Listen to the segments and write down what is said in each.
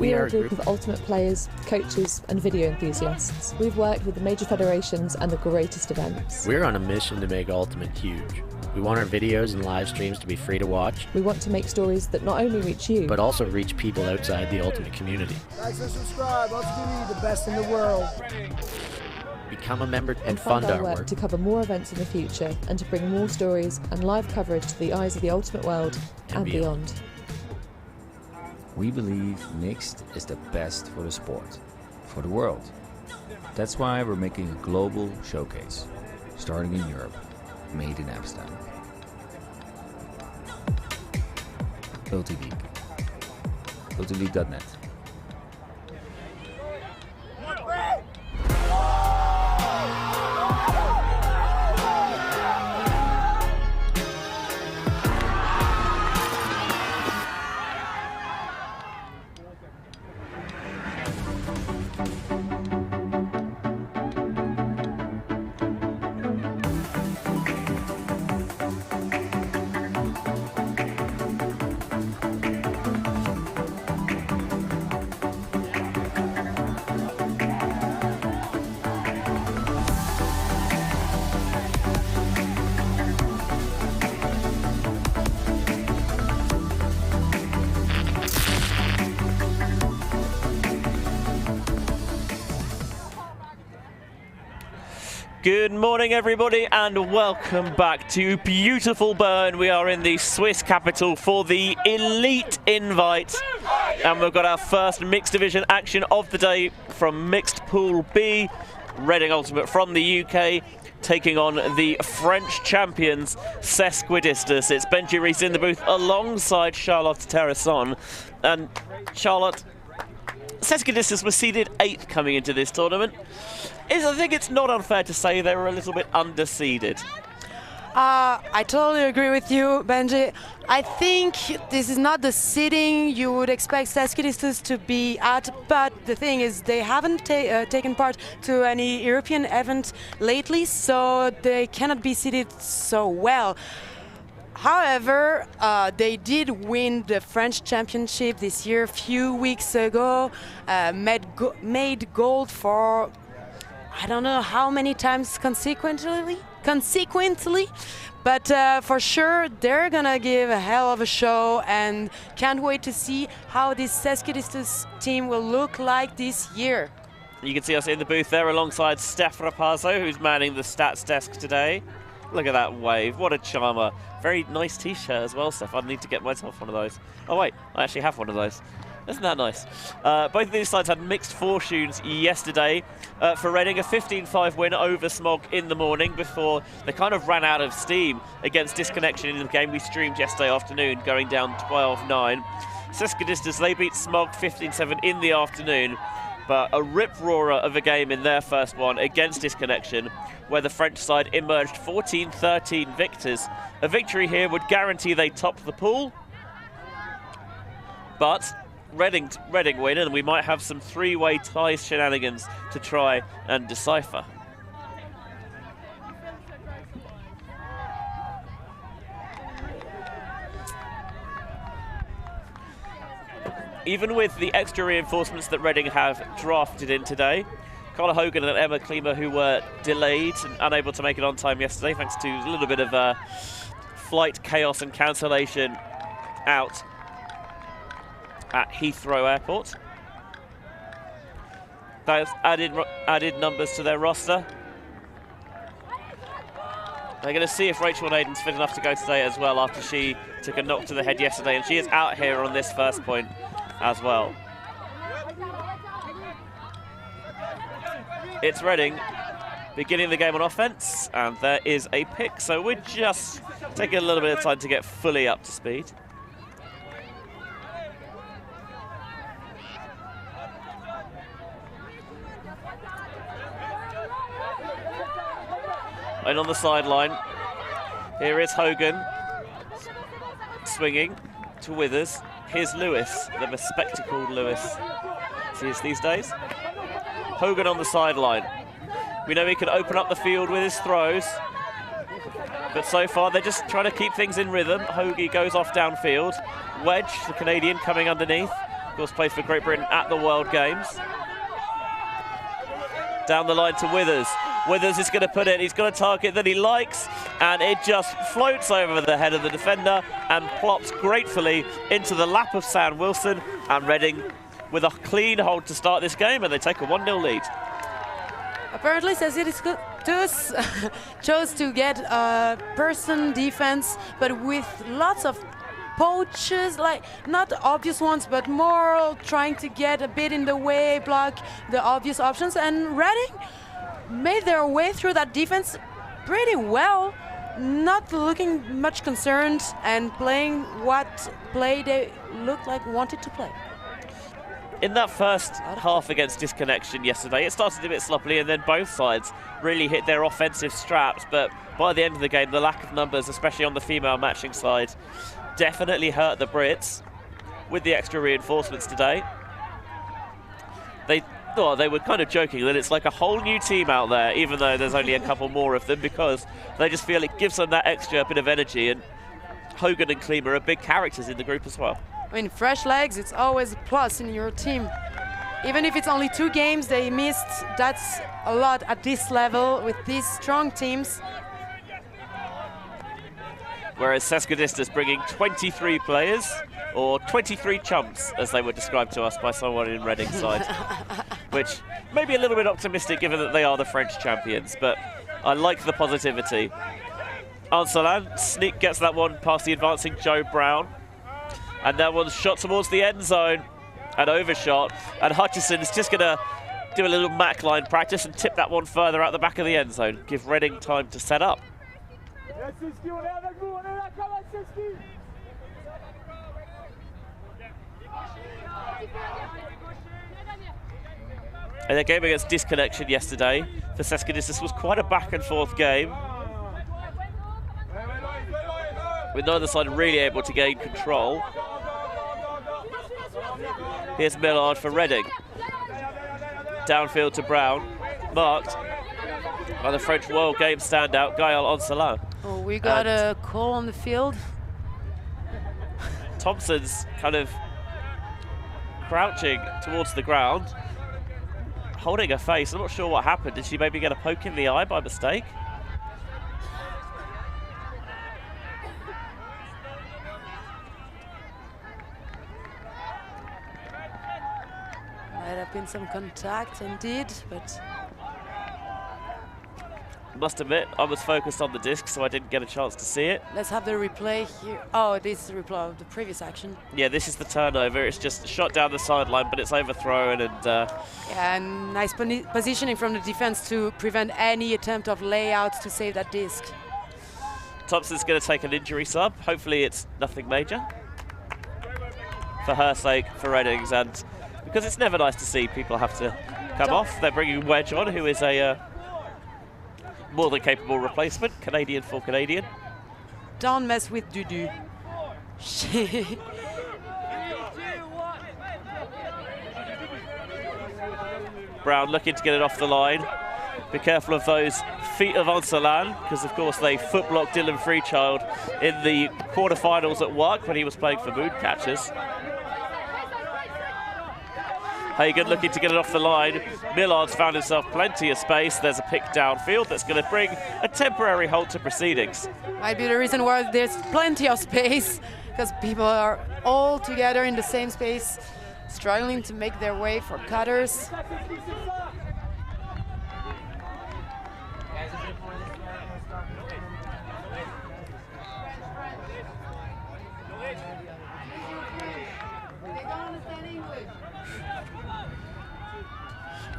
We are a group of ultimate players, coaches and video enthusiasts. We've worked with the major federations and the greatest events. We're on a mission to make Ultimate huge. We want our videos and live streams to be free to watch. We want to make stories that not only reach you, but also reach people outside the Ultimate community. Like and subscribe, ULTI.TV, the best in the world. Become a member and fund our work work to cover more events in the future and to bring more stories and live coverage to the eyes of the Ultimate world and beyond. We believe mixed is the best for the sport, for the world. That's why we're making a global showcase, starting in Europe, made in Amsterdam. ULTI.TV. ULTI.net. Good morning, everybody, and welcome back to beautiful Bern. We are in the Swiss capital for the Elite Invite, and we've got our first mixed division action of the day from Mixed Pool B. Reading Ultimate from the UK taking on the French champions Sesquidistus. It's Benji Reese in the booth alongside Charlotte Terrasson. And Charlotte, Sesquidistus was seeded 8th coming into this tournament. I think it's not unfair to say they were a little bit underseeded. I totally agree with you, Benji. I think this is not the seeding you would expect Sesquidistus to be at, but the thing is they haven't taken part to any European event lately, so they cannot be seeded so well. However, they did win the French championship this year a few weeks ago, made gold for I don't know how many times consequently, but for sure they're gonna give a hell of a show, and can't wait to see how this Sesquidistus team will look like this year. You can see us in the booth there alongside Steph Rapazzo, who's manning the stats desk today. Look at that wave, what a charmer. Very nice t-shirt as well, Steph. I need to get myself one of those. Oh wait, I actually have one of those. Isn't that nice? Both of these sides had mixed fortunes yesterday. For Reading, a 15-5 win over Smog in the morning before they kind of ran out of steam against Disconnection in the game we streamed yesterday afternoon, going down 12-9. Sesquidistus, they beat Smog 15-7 in the afternoon, but a rip-roarer of a game in their first one against Disconnection, where the French side emerged 14-13 victors. A victory here would guarantee they top the pool, but Reading win, and we might have some three-way ties shenanigans to try and decipher. Even with the extra reinforcements that Reading have drafted in today, Carla Hogan and Emma Klima, who were delayed and unable to make it on time yesterday thanks to a little bit of flight chaos and cancellation out at Heathrow Airport. They've added numbers to their roster. They're going to see if Rachel Naden's fit enough to go today as well, after she took a knock to the head yesterday, and she is out here on this first point as well. It's Reading beginning the game on offense, and there is a pick, so we're just taking a little bit of time to get fully up to speed. And on the sideline, here is Hogan swinging to Withers. Here's Lewis, the bespectacled Lewis he is these days. Hogan on the sideline. We know he can open up the field with his throws, but so far they're just trying to keep things in rhythm. Hoagie goes off downfield. Wedge, the Canadian, coming underneath. Of course, played for Great Britain at the World Games. Down the line to Withers. Withers is going to put it, he's got a target that he likes, and it just floats over the head of the defender and plops gratefully into the lap of Sam Wilson, and Reading with a clean hold to start this game, and they take a 1-0 lead. Apparently, Sesquidistus chose to get a person defense, but with lots of poaches, like not obvious ones, but more trying to get a bit in the way, block the obvious options, and Reading made their way through that defense pretty well, not looking much concerned and playing what play they looked like wanted to play. In that first half against Disconnection yesterday, it started a bit sloppily, and then both sides really hit their offensive straps, but by the end of the game, the lack of numbers, especially on the female matching side, definitely hurt the Brits with the extra reinforcements today. They were kind of joking that it's like a whole new team out there, even though there's only a couple more of them, because they just feel it gives them that extra bit of energy, and Hogan and Klima are big characters in the group as well. I mean, fresh legs, it's always a plus in your team. Even if it's only 2 games they missed, that's a lot at this level with these strong teams. Whereas Sesquidistus bringing 23 players, or 23 chumps, as they were described to us by someone in Reading's side, which may be a little bit optimistic given that they are the French champions, but I like the positivity. Anselan sneak gets that one past the advancing Joe Brown, and that one's shot towards the end zone, an overshot, and Hutchison is just going to do a little Mac line practice and tip that one further out the back of the end zone, give Reading time to set up. And the game against Disconnection yesterday for Sesquidistus was quite a back and forth game, with neither side really able to gain control. Here's Millard for Reading. Downfield to Brown, marked by the French World Game standout Gaël Anselan. Oh, we got a call on the field. Thompson's kind of crouching towards the ground, holding her face. I'm not sure what happened. Did she maybe get a poke in the eye by mistake? Might have been some contact indeed, but Must admit, I was focused on the disc, so I didn't get a chance to see it. let's have the replay here. Oh, this is the replay of the previous action. Yeah, this is the turnover. It's just shot down the sideline, but it's overthrown, and Yeah, and nice positioning from the defense to prevent any attempt of layouts to save that disc. Thompson's going to take an injury sub. Hopefully it's nothing major. For her sake, for Reading's, and because it's never nice to see people have to come off. They're bringing Wedge on, who is a more than capable replacement, Canadian for Canadian. Don't mess with Dudu. Brown looking to get it off the line. Be careful of those feet of Anselan, because of course they footblocked Dylan Freechild in the quarterfinals at WAC when he was playing for Moodcatchers. Hagen looking to get it off the line. Millard's found himself plenty of space. There's a pick downfield that's going to bring a temporary halt to proceedings. Might be the reason why there's plenty of space, because people are all together in the same space, struggling to make their way for cutters.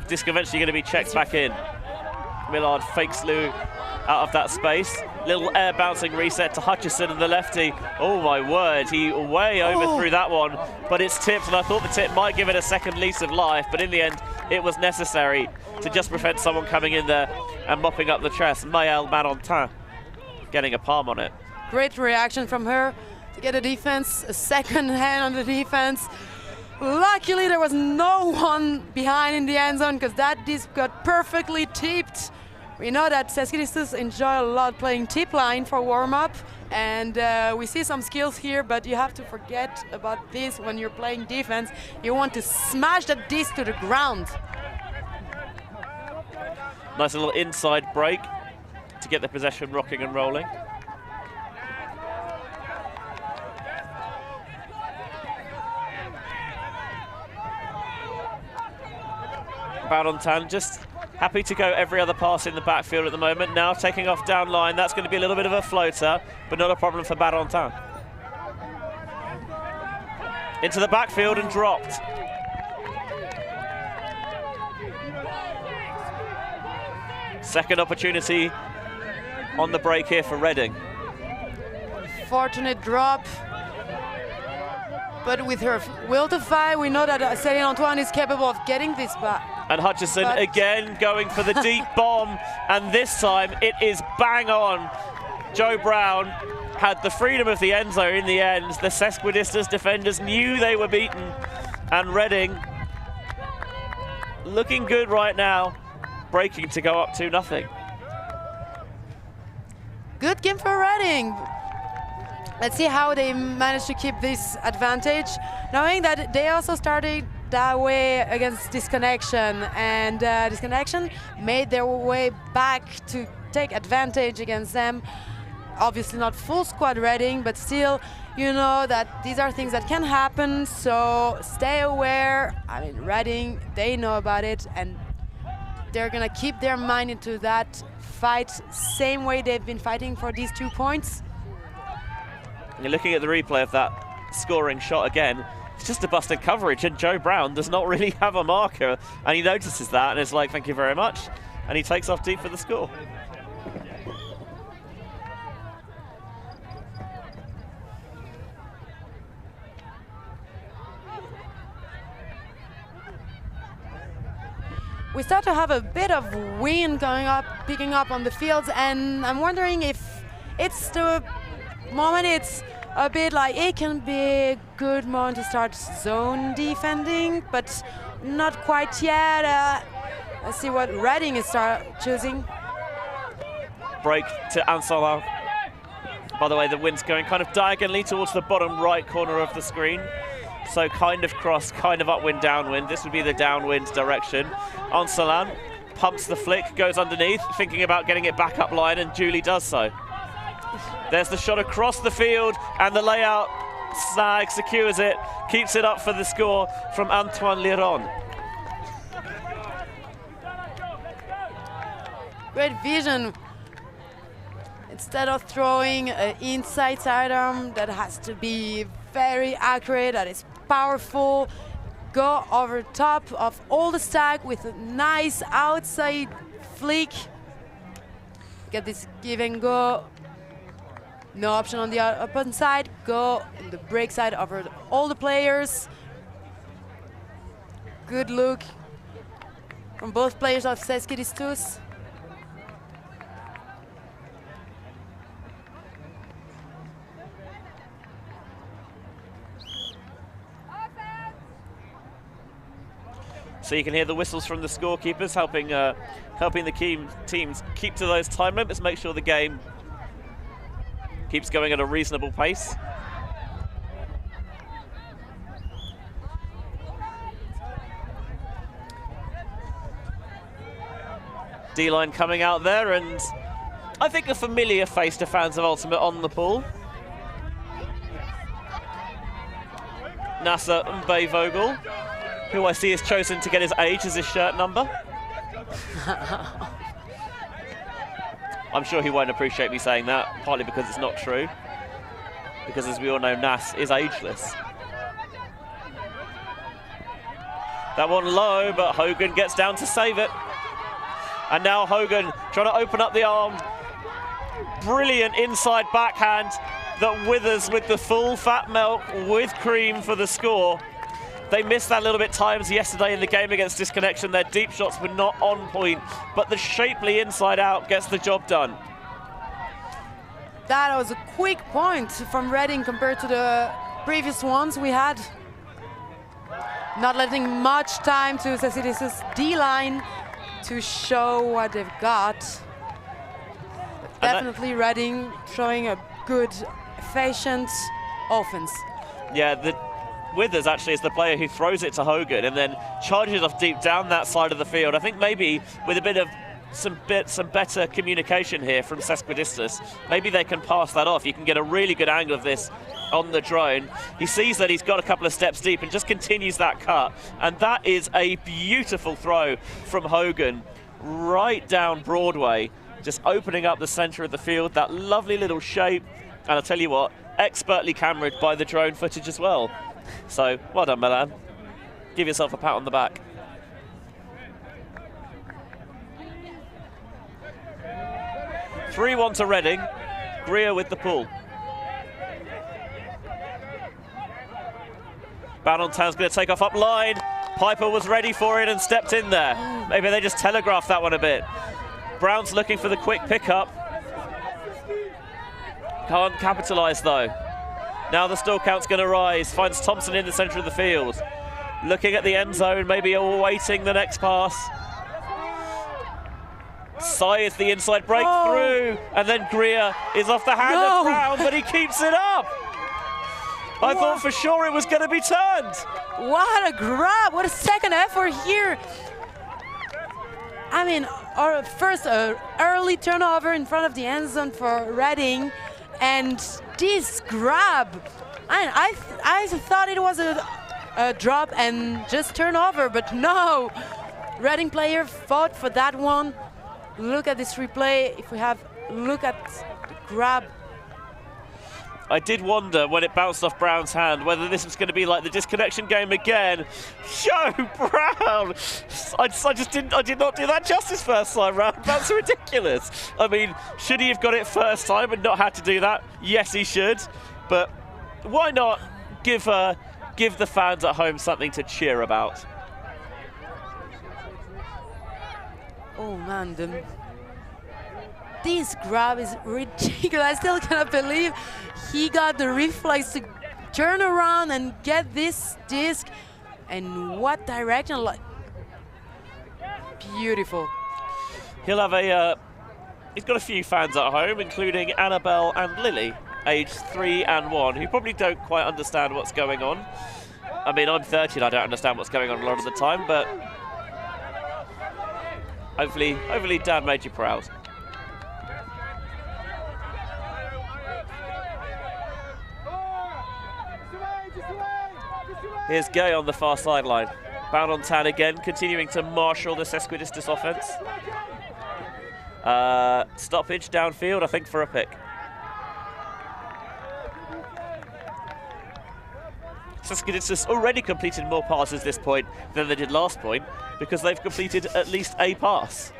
Disc eventually going to be checked back in. Millard fakes Lou out of that space. Little air bouncing reset to Hutchison and the lefty. Oh my word, he way overthrew that one, but it's tipped, and I thought the tip might give it a second lease of life, but in the end it was necessary to just prevent someone coming in there and mopping up the chest. Maëlle Manontin getting a palm on it. Great reaction from her to get a defense, a second hand on the defense. Luckily, there was no one behind in the end zone, because that disc got perfectly tipped. We know that Sesquidistus enjoy a lot playing tip line for warm-up, and we see some skills here, but you have to forget about this when you're playing defense. You want to smash that disc to the ground. Nice little inside break to get the possession rocking and rolling. Barontan just happy to go every other pass in the backfield at the moment. Now taking off down line, that's going to be a little bit of a floater, but not a problem for Barontan. Into the backfield and dropped. Second opportunity on the break here for Reading. Fortunate drop. But with her will to fight, we know that Céline Antoine is capable of getting this back. And Hutchison again going for the deep bomb, and this time it is bang on. Joe Brown had the freedom of the end zone in the end. The Sesquidistus defenders knew they were beaten, and Reading looking good right now, breaking to go up 2-0. Good game for Reading. Let's see how they manage to keep this advantage, knowing that they also started that way against Disconnection, and Disconnection made their way back to take advantage against them. Obviously not full squad Reading, but still, you know that these are things that can happen, so stay aware. I mean, Reading, they know about it, and they're gonna keep their mind into that fight, same way they've been fighting for these 2 points. You're looking at the replay of that scoring shot again. It's just a busted coverage, and Joe Brown does not really have a marker, and he notices that and is like, thank you very much, and he takes off deep for the score. We start to have a bit of wind going up, picking up on the fields, and I'm wondering if it's the moment it's a bit like it can be a good moment to start zone defending, but not quite yet. Let's see what Reading is choosing. Break to Ansala. By the way, the wind's going kind of diagonally towards the bottom right corner of the screen. So kind of cross, kind of upwind, downwind. This would be the downwind direction. Ansalan pumps the flick, goes underneath, thinking about getting it back up line, and Julie does so. There's the shot across the field, and the layout snag secures it, keeps it up for the score from Antoine Liron. Great vision. Instead of throwing an inside sidearm that has to be very accurate, that is powerful, go over top of all the stack with a nice outside flick. Get this give and go. No option on the opponent side. Go in the break side over all the players. Good look from both players of Sesquidistus. So you can hear the whistles from the scorekeepers, helping the teams keep to those time limits, make sure the game keeps going at a reasonable pace. D-line coming out there, and I think a familiar face to fans of Ultimate on the pool. Nasser Mbaye-Vogel, who I see has chosen to get his age as his shirt number. I'm sure he won't appreciate me saying that, partly because it's not true. Because as we all know, Nas is ageless. That one low, but Hogan gets down to save it. And now Hogan trying to open up the arm. Brilliant inside backhand that withers with the full fat milk with cream for the score. They missed that a little bit times yesterday in the game against Disconnection. Their deep shots were not on point, but the shapely inside out gets the job done. That was a quick point from Reading compared to the previous ones we had. Not letting much time to Sesquidistus D-line to show what they've got. But definitely Reading showing a good, efficient offense. Yeah, the Withers actually is the player who throws it to Hogan and then charges off deep down that side of the field. I think maybe with a bit of some better communication here from Sesquidistus, maybe they can pass that off. You can get a really good angle of this on the drone. He sees that he's got a couple of steps deep and just continues that cut. And that is a beautiful throw from Hogan right down Broadway, just opening up the center of the field, that lovely little shape. And I'll tell you what, expertly cameraed by the drone footage as well. So, well done, Milan. Give yourself a pat on the back. (3-1) to Reading. Greer with the pull. Banontan's going to take off up line. Piper was ready for it and stepped in there. Maybe they just telegraphed that one a bit. Brown's looking for the quick pickup. Can't capitalise though. Now the stall count's going to rise. Finds Thompson in the centre of the field. Looking at the end zone, maybe awaiting the next pass. Scythe the inside breakthrough, and then Greer is off the hand of Brown, but he keeps it up. I thought for sure it was going to be turned. What a grab! What a second effort here. I mean, our first early turnover in front of the end zone for Reading, and this grab. I thought it was a drop and just turnover, but no. Reading player fought for that one. Look at this replay. If we have look at the grab. I did wonder when it bounced off Brown's hand whether this was going to be like the disconnection game again. Joe Brown! I did not do that justice first time round. That's ridiculous. I mean, should he have got it first time and not had to do that? Yes, he should. But why not give the fans at home something to cheer about? Oh man, this grab is ridiculous. I still cannot believe he got the reflex to turn around and get this disc. And what direction? Like, beautiful. He'll have he's got a few fans at home, including Annabelle and Lily, aged 3 and 1, who probably don't quite understand what's going on. I mean, I'm 30 and I don't understand what's going on a lot of the time, but hopefully Dad made you proud. Here's Gay on the far sideline. Bound on Tan again, continuing to marshal the Sesquidistus offense. Stoppage downfield, I think, for a pick. Sesquidistus already completed more passes this point than they did last point because they've completed at least a pass.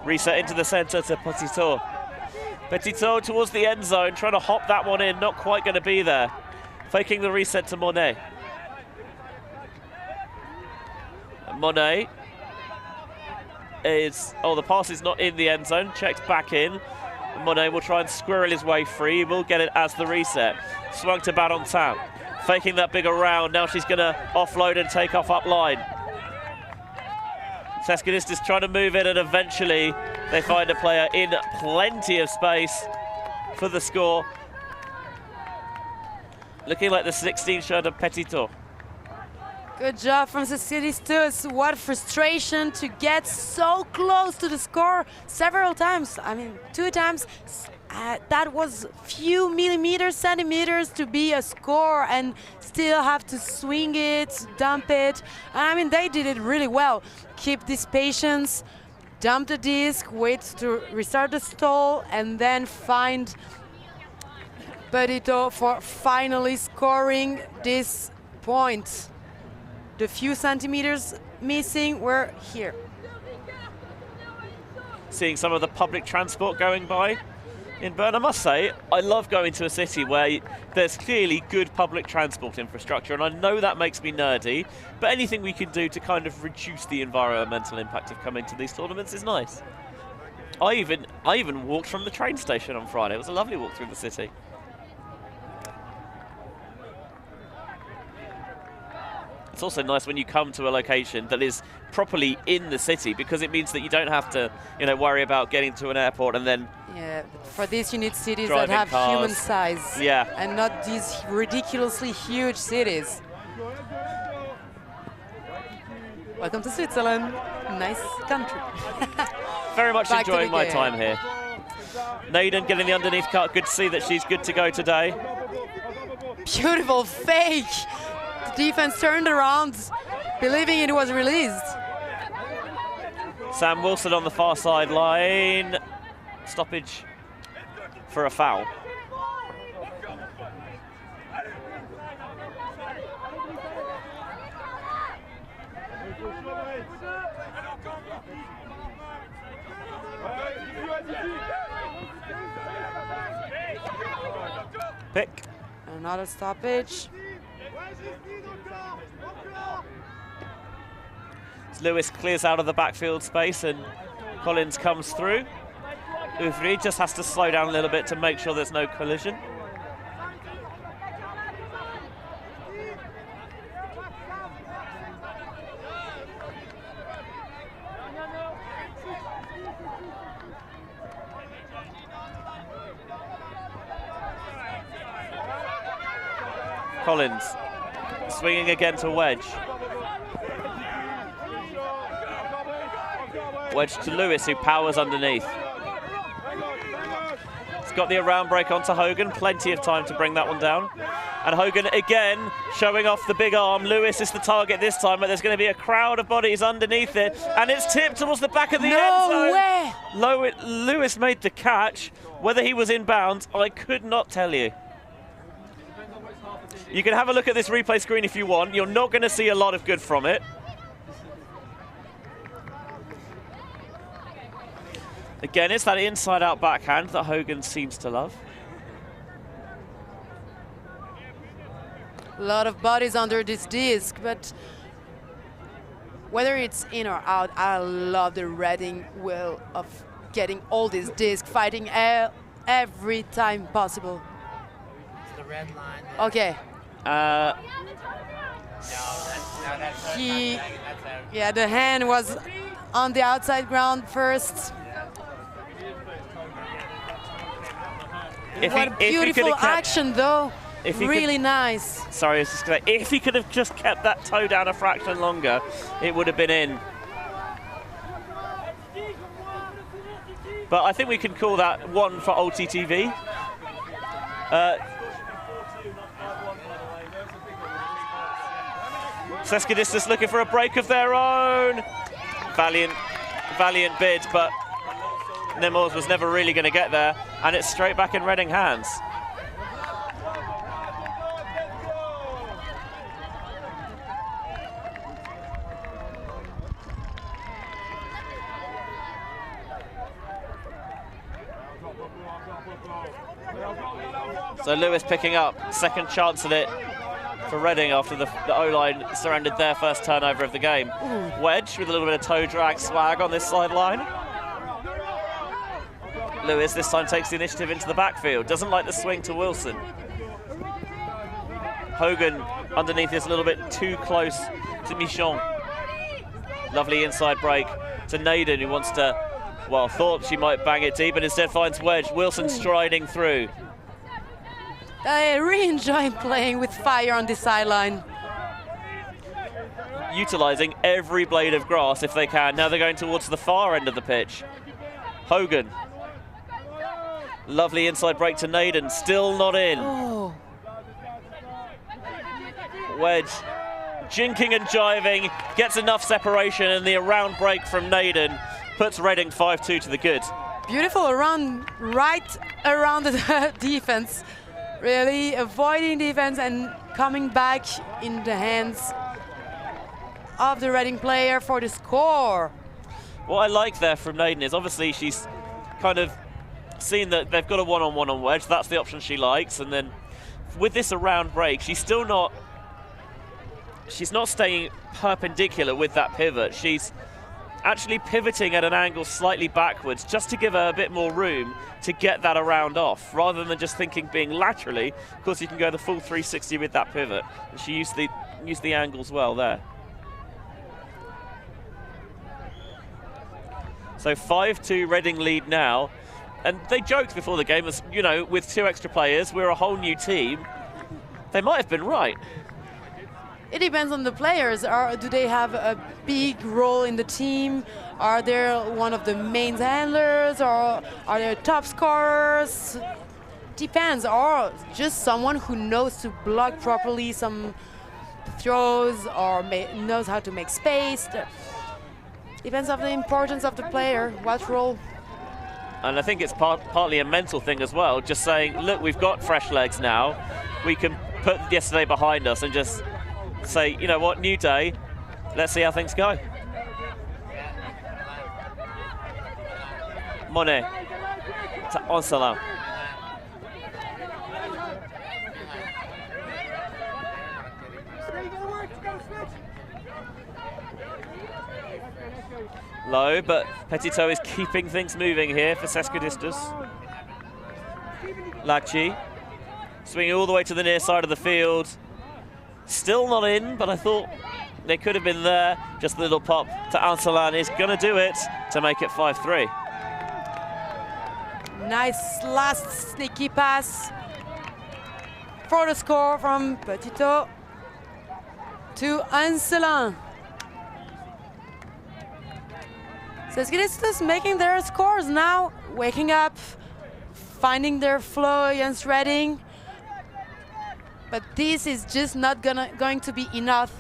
Reset into the centre to Petitot. Petitot towards the end zone, trying to hop that one in, not quite going to be there. Faking the reset to Monet. Monet is, the pass is not in the end zone, checked back in. Monet will try and squirrel his way free, he will get it as the reset. Swung to Badontin, faking that bigger round, now she's going to offload and take off up line. Sesquidistus trying to move in and eventually they find a player in plenty of space for the score. Looking like the 16 shirt of Petitot. Good job from Sesquidistus. What frustration to get so close to the score several times. I mean, 2 times. That was few centimeters to be a score and still have to swing it, dump it. I mean, they did it really well. Keep this patience, dump the disc, wait to restart the stall, and then find Petitot for finally scoring this point. The few centimeters missing were here. Seeing some of the public transport going by in Bern, I must say, I love going to a city where there's clearly good public transport infrastructure, and I know that makes me nerdy, but anything we can do to kind of reduce the environmental impact of coming to these tournaments is nice. I even walked from the train station on Friday. It was a lovely walk through the city. It's also nice when you come to a location that is properly in the city, because it means that you don't have to, worry about getting to an airport and then. Yeah, for this you need cities that have cars. human size. Yeah. And not these ridiculously huge cities. Welcome to Switzerland. Nice country. Very much Back to enjoying the my game. time here. Naden getting the underneath cut. Good to see that she's good to go today. Beautiful fake. The defense turned around, believing it was released. Sam Wilson on the far sideline. Stoppage for a foul. Pick. Another stoppage. Lewis clears out of the backfield space and Collins comes through. Uvri just has to slow down a little bit to make sure there's no collision. Collins swinging again to Wedge. Wedge to Lewis, who powers underneath. He's got the around break onto Hogan, plenty of time to bring that one down. And Hogan again showing off the big arm. Lewis is the target this time, but there's going to be a crowd of bodies underneath it, and it's tipped towards the back of the end zone. No way! Lewis made the catch. Whether he was in bounds, I could not tell you. You can have a look at this replay screen if you want. You're not going to see a lot of good from it. Again, it's that inside-out backhand that Hogan seems to love. A lot of bodies under this disc, but whether it's in or out, I love the Reading will of getting all these discs, fighting every time possible. The red line. Okay. Yeah, the hand was on the outside ground first. What beautiful action, though. Really nice. Sorry, I was just going to say, if he could have just kept that toe down a fraction longer, it would have been in. But I think we can call that one for ULTI.TV. Sesquidistus looking for a break of their own. Valiant bid, but Nemours was never really going to get there, and it's straight back in Reading hands. So Lewis picking up, second chance at it for Reading after the O-line surrendered their first turnover of the game. Wedge with a little bit of toe drag swag on this sideline. Lewis this time takes the initiative into the backfield, doesn't like the swing to Wilson. Hogan underneath is a little bit too close to Michon. Lovely inside break to Naden, who wants to, well, thought she might bang it deep, but instead finds Wedge. Wilson striding through. I really enjoy playing with fire on this sideline. Utilising every blade of grass if they can. Now they're going towards the far end of the pitch. Hogan. Lovely inside break to Naden, still not in. Oh. Wedge jinking and jiving, gets enough separation, and the around break from Naden puts Reading 5-2 to the good. Beautiful around, right around the defense. Really avoiding defense and coming back in the hands of the Reading player for the score. What I like there from Naden is obviously she's kind of seen that they've got a one-on-one on Wedge. That's the option she likes, and then with this around break, she's not staying perpendicular with that pivot. She's actually pivoting at an angle slightly backwards just to give her a bit more room to get that around off, rather than just thinking being laterally. Of course, you can go the full 360 with that pivot. And she used the use the angles well there. So 5-2 Reading lead now. And they joked before the game, as you know, with 2 extra players, we're a whole new team. They might have been right. It depends on the players. Do they have a big role in the team? Are they one of the main handlers, or are they top scorers? Depends. Or just someone who knows to block properly some throws, or knows how to make space. Depends on the importance of the player, what role. And I think it's partly a mental thing as well, just saying, look, we've got fresh legs now. We can put yesterday behind us and just say, you know what, new day, let's see how things go. Monet to Ancelin. Low, but Petitot is keeping things moving here for Sesquidistus. Lagchi swinging all the way to the near side of the field. Still not in, but I thought they could have been there. Just a little pop to Ancelin is going to do it to make it 5-3. Nice last sneaky pass for the score from Petitot to Ancelin. Sesquidistus making their scores now, waking up, finding their flow against Reading. But this is just not going to be enough.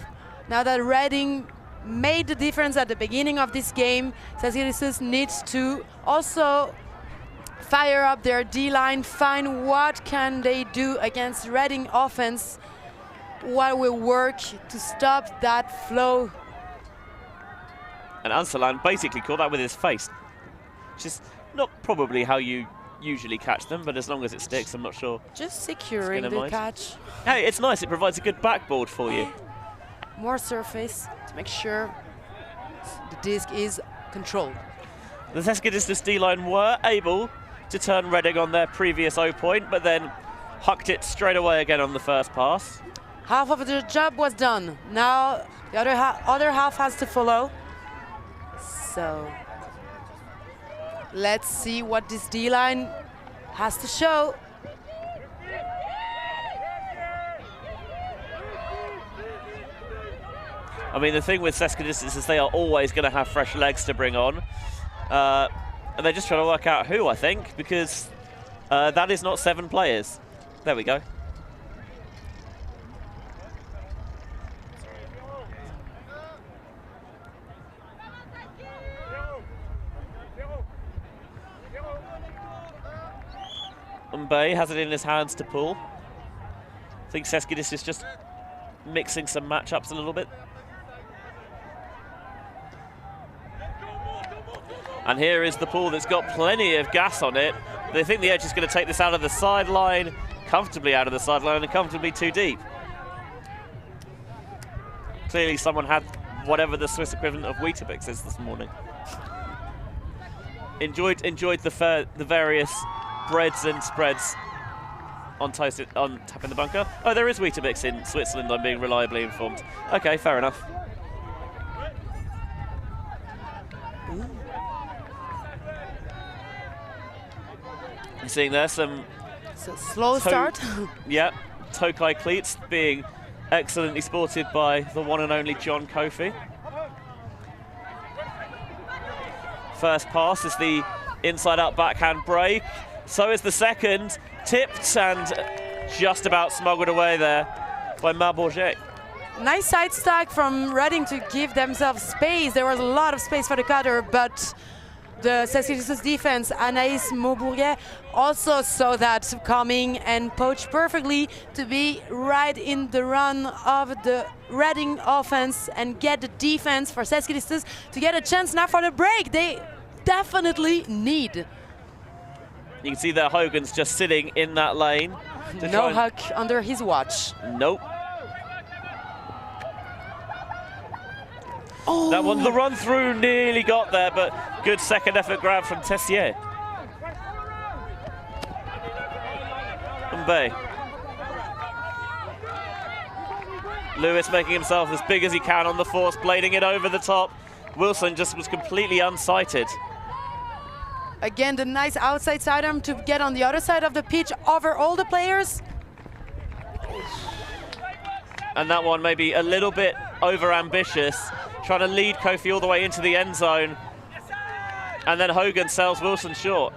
Now that Reading made the difference at the beginning of this game, Sesquidistus needs to also fire up their D-line, find what can they do against Reading offense, what will work to stop that flow. And Ancelin basically caught that with his face, which is not probably how you usually catch them, but as long as it sticks, I'm not sure. Just securing the catch. Hey, it's nice. It provides a good backboard for you. More surface to make sure the disc is controlled. The Sesquidistus D-line were able to turn Reading on their previous O point, but then hucked it straight away again on the first pass. Half of the job was done. Now the other half has to follow. So let's see what this D-line has to show. I mean, the thing with Sesquidistus is they are always going to have fresh legs to bring on. And they're just trying to work out who, I think, because that is not 7 players. There we go. Mbaye has it in his hands to pull. I think Sesquidistus is just mixing some matchups a little bit. And here is the pool that's got plenty of gas on it. They think the edge is going to take this out of the sideline, comfortably out of the sideline and comfortably too deep. Clearly someone had whatever the Swiss equivalent of Weetabix is this morning. Enjoyed the various breads and spreads on toast on tap in the bunker. Oh, there is Weetabix in Switzerland, I'm being reliably informed. Okay, fair enough. You're seeing there some slow start. Yeah, Tokai cleats being excellently sported by the one and only John Kofi. First pass is the inside-out backhand break. So is the second, tipped and just about smuggled away there by Mabourget. Nice side stack from Reading to give themselves space. There was a lot of space for the cutter, but the Sesquidistus defense, Anaïs Maubourguet, also saw that coming and poached perfectly to be right in the run of the Reading offense and get the defense for Sesquidistus to get a chance now for the break. They definitely need. You can see that Hogan's just sitting in that lane. No huck under his watch. Nope. Oh. That one, the run through nearly got there, but good second effort grab from Tessier. Mbaye. Lewis making himself as big as he can on the force, blading it over the top. Wilson just was completely unsighted. Again, the nice outside sidearm to get on the other side of the pitch over all the players. And that one maybe a little bit over-ambitious, trying to lead Kofi all the way into the end zone. And then Hogan sells Wilson short.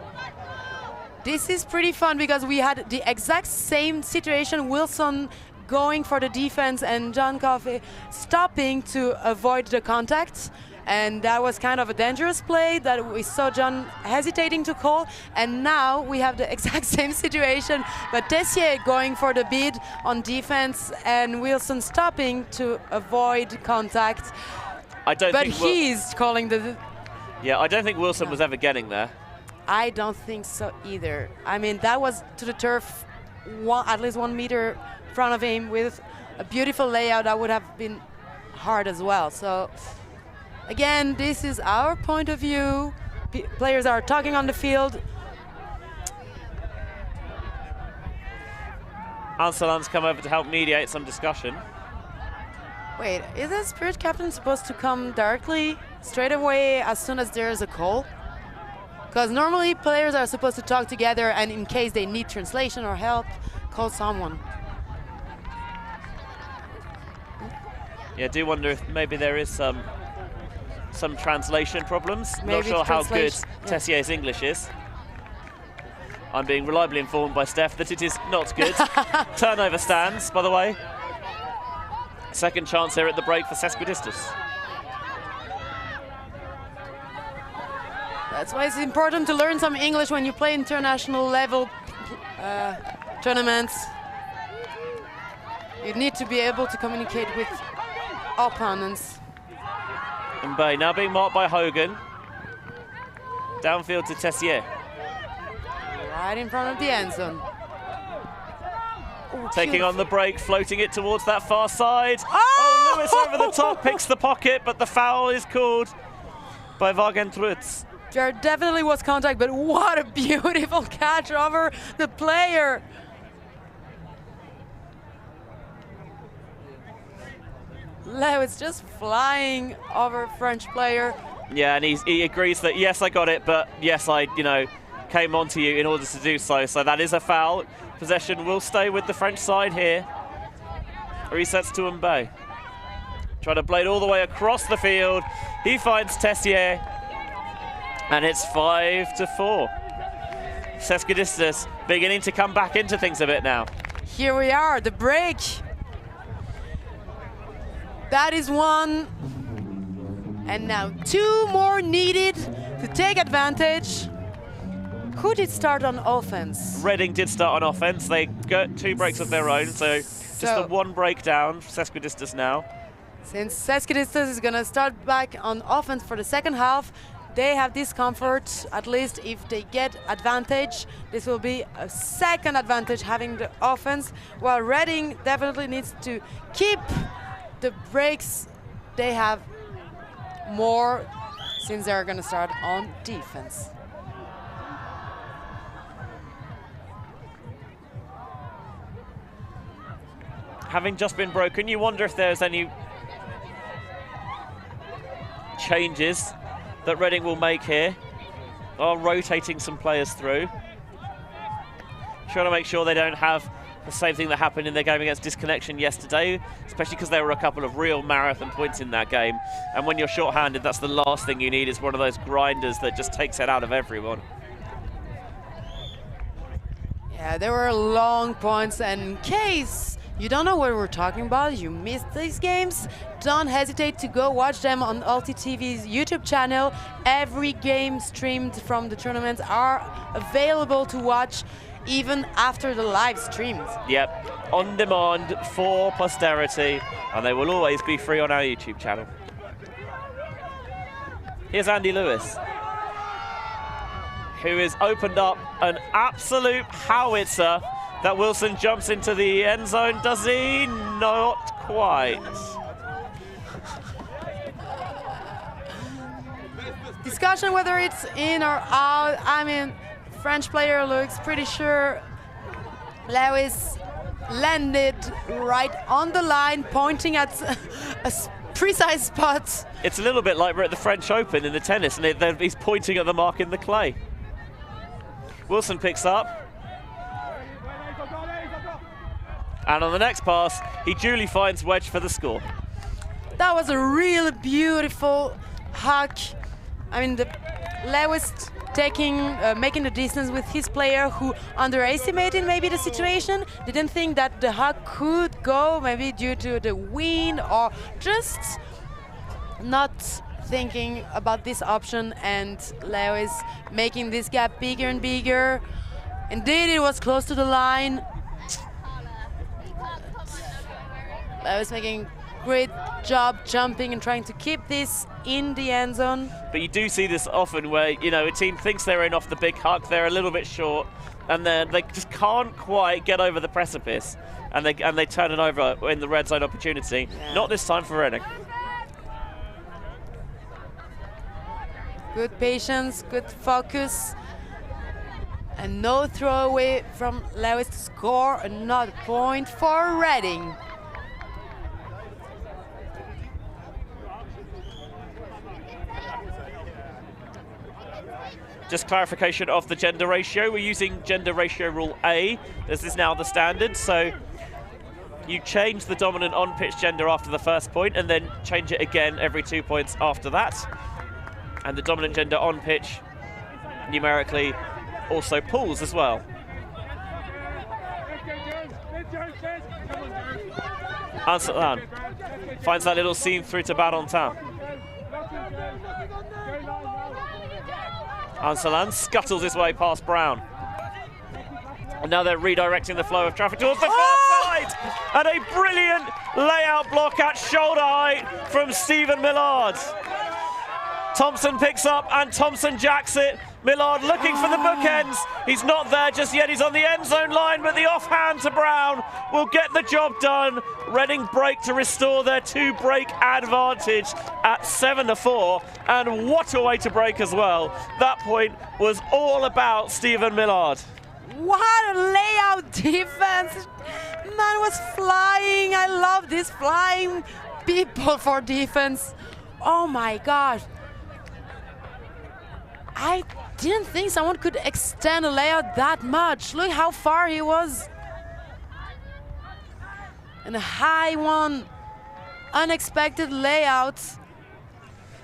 This is pretty fun because we had the exact same situation. Wilson going for the defense and John Coffey stopping to avoid the contact. And that was kind of a dangerous play that we saw John hesitating to call. And now we have the exact same situation, but Tessier going for the bid on defense and Wilson stopping to avoid contact. But he's calling the... Yeah, I don't think Wilson was ever getting there. I don't think so either. I mean, that was to the turf, at least 1 meter in front of him with a beautiful layout that would have been hard as well. So again, this is our point of view. Players are talking on the field. Anselan's come over to help mediate some discussion. Wait, is the Spirit captain supposed to come directly, straight away, as soon as there is a call? Because normally players are supposed to talk together and in case they need translation or help, call someone. Yeah, I do wonder if maybe there is some translation problems. Maybe not sure how good yeah. Tessier's English is. I'm being reliably informed by Steph that it is not good. Turnover stands, by the way. Second chance here at the break for Sesquidistus. That's why it's important to learn some English when you play international level tournaments. You need to be able to communicate with opponents. And Bay now being marked by Hogan. Downfield to Tessier. Right in front of the end zone. Ooh, taking on the break, floating it towards that far side. Oh! Lewis over the top, picks the pocket, but the foul is called by Wagentrutz. There definitely was contact, but what a beautiful catch over the player. Lewis just flying over French player. Yeah, and he agrees that, yes, I got it, but yes, I, came onto you in order to do so. So that is a foul. Possession will stay with the French side here. Resets to Mbaye. Trying to blade all the way across the field. He finds Tessier. And it's 5-4. Sesquidistus beginning to come back into things a bit now. Here we are, the break. That is one. And now 2 more needed to take advantage. Who did start on offense? Reading did start on offense. They got 2 breaks of their own, so just the 1 break down for Sesquidistus now. Since Sesquidistus is going to start back on offense for the second half, they have discomfort. At least if they get advantage, this will be a second advantage having the offense, while Reading definitely needs to keep the breaks they have more since they're going to start on defense. Having just been broken, you wonder if there's any changes that Reading will make here. Are rotating some players through. Trying to make sure they don't have the same thing that happened in their game against Disconnection yesterday, especially because there were a couple of real marathon points in that game. And when you're short-handed, that's the last thing you need, is one of those grinders that just takes it out of everyone. Yeah, there were long points, and in case you don't know what we're talking about, you missed these games, don't hesitate to go watch them on ULTI.TV's YouTube channel. Every game streamed from the tournaments are available to watch even after the live streams. Yep, on demand for posterity, and they will always be free on our YouTube channel. Here's Andy Lewis, who has opened up an absolute howitzer. That Wilson jumps into the end zone, does he? Not quite. Discussion whether it's in or out. I mean, French player looks pretty sure Lewis landed right on the line, pointing at a precise spot. It's a little bit like we're at the French Open in the tennis, and he's pointing at the mark in the clay. Wilson picks up. And on the next pass, he duly finds wedge for the score. That was a really beautiful hack. I mean, Lewis making the distance with his player, who underestimated maybe the situation, didn't think that the hack could go, maybe due to the wind or just not thinking about this option, and Lewis making this gap bigger and bigger. Indeed, it was close to the line. Lewis making great job jumping and trying to keep this in the end zone. But you do see this often where, you know, a team thinks they're in off the big huck, they're a little bit short, and then they just can't quite get over the precipice, and they turn it over in the red zone opportunity. Yeah. Not this time for Reading. Good patience, good focus, and no throwaway from Lewis to score another point for Reading. Just clarification of the gender ratio. We're using gender ratio rule A. This is now the standard. So you change the dominant on-pitch gender after the first point and then change it again every 2 points after that. And the dominant gender on-pitch numerically also pulls as well. Ansalan finds that little seam through to Barentin. Ansalan scuttles his way past Brown. And now they're redirecting the flow of traffic towards the far side. And a brilliant layout block at shoulder height from Stephen Millard. Thompson picks up and Thompson jacks it. Millard looking for the bookends. He's not there just yet. He's on the end zone line, but the offhand to Brown will get the job done. Reading break to restore their 2-break advantage at 7-4. And what a way to break as well. That point was all about Stephen Millard. What a layout defense. Man was flying. I love this flying people for defense. Oh my gosh. I didn't think someone could extend a layout that much. Look how far he was. And a high one, unexpected layout,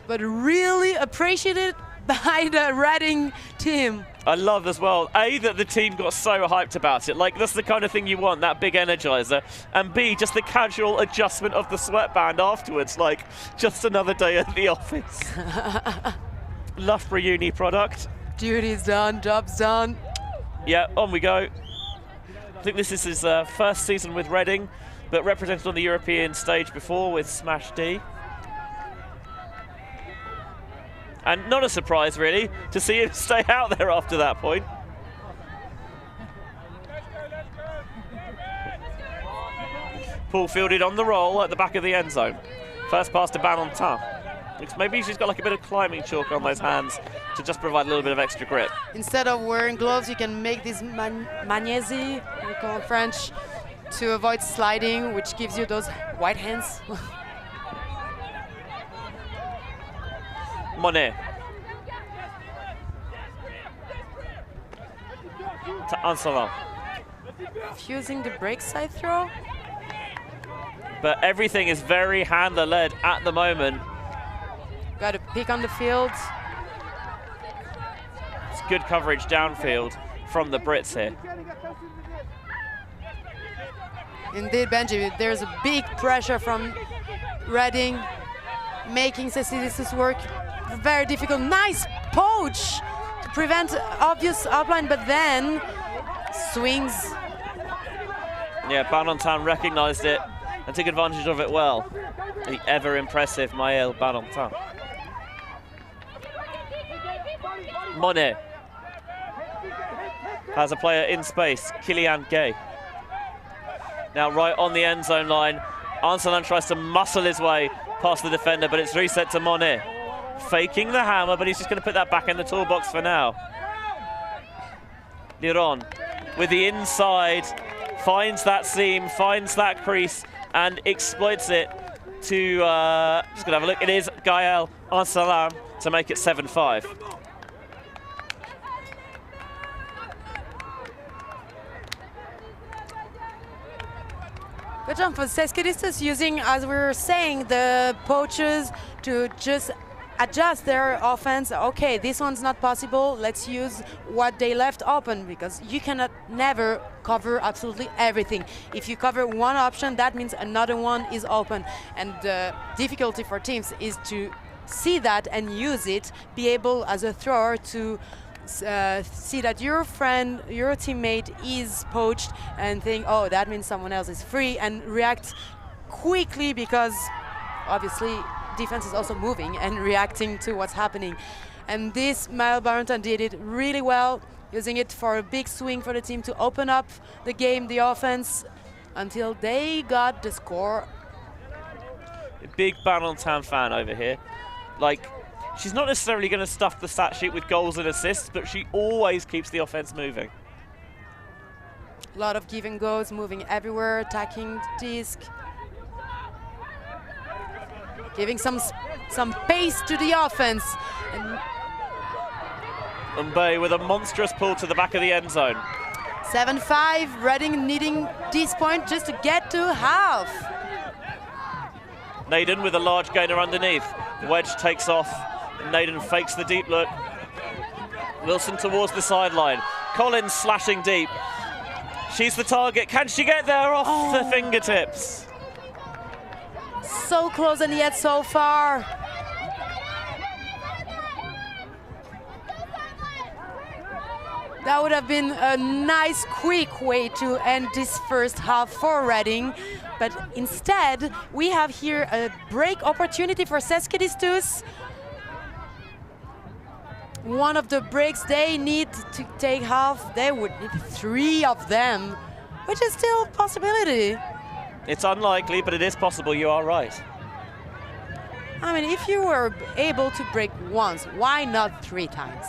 but really appreciated by the Reading team. I love as well, A, that the team got so hyped about it. Like, that's the kind of thing you want, that big energizer. And B, just the casual adjustment of the sweatband afterwards. Like, just another day at the office. Loughborough Uni product. Duty's done, job's done. Yeah, on we go. I think this is his first season with Reading, but represented on the European stage before with Smash D. And not a surprise, really, to see him stay out there after that point. Paul fielded on the roll at the back of the end zone. First pass to Barentin. Maybe she's got like a bit of climbing chalk on those hands to just provide a little bit of extra grip. Instead of wearing gloves, you can make this magnésie, we call it French, to avoid sliding, which gives you those white hands. Monet. To Ansalan. Fusing the break side throw. But everything is very handler-led at the moment. Got a pick on the field. It's good coverage downfield from the Brits here. Indeed, Benji, there's a big pressure from Reading, making Sesquidistus work. Very difficult. Nice poach to prevent obvious outline, but then swings. Yeah, Barentin recognized it and took advantage of it well. The ever-impressive Maël Barentin. Monet has a player in space, Kylian Gay. Now right on the end zone line, Ansalan tries to muscle his way past the defender, but it's reset to Monet. Faking the hammer, but he's just going to put that back in the toolbox for now. Liron with the inside finds that seam, finds that crease, and exploits it to, just gonna have a look, it is Gael Ansalam to make it 7-5. Good job for Sesquidistus using, as we were saying, the poachers to just adjust their offense. Okay, this one's not possible. Let's use what they left open, because you cannot never cover absolutely everything. If you cover one option, that means another one is open. And the difficulty for teams is to see that and use it, be able as a thrower to see that your friend, your teammate is poached and think, oh, that means someone else is free, and react quickly, because obviously defense is also moving and reacting to what's happening. And this Mile Barrington did it really well, using it for a big swing for the team to open up the game, the offense, until they got the score. A big Barrington fan over here. Like, she's not necessarily going to stuff the stat sheet with goals and assists, but she always keeps the offense moving. A lot of give and goes, moving everywhere, attacking disc, giving some pace to the offense. And Mbaye with a monstrous pull to the back of the end zone. 7-5, Reading needing this point just to get to half. Naden with a large gainer underneath. Wedge takes off. Naden fakes the deep look. Wilson towards the sideline. Collins slashing deep. She's the target. Can she get there off the fingertips? So close and yet so far. That would have been a nice, quick way to end this first half for Reading. But instead, we have here a break opportunity for Sesquidistus. One of the breaks they need to take half, they would need 3 of them, which is still a possibility. It's unlikely, but it is possible, you are right. I mean, if you were able to break once, why not 3 times?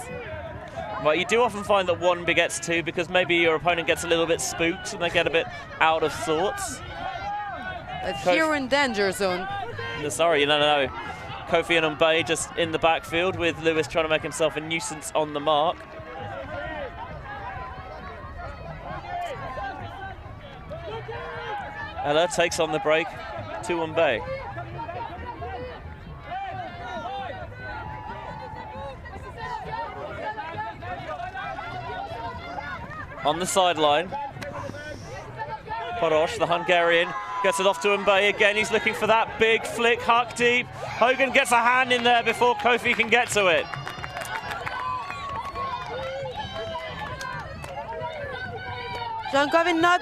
Well, you do often find that 1 begets 2, because maybe your opponent gets a little bit spooked and they get a bit out of sorts. But here we're in danger zone. No, sorry, no. Kofi and Mbaye just in the backfield, with Lewis trying to make himself a nuisance on the mark. Ella takes on the break to Mbaye. On the sideline, Porosh, the Hungarian, gets it off to Mbaye again. He's looking for that big flick, huck deep. Hogan gets a hand in there before Kofi can get to it. John Covin not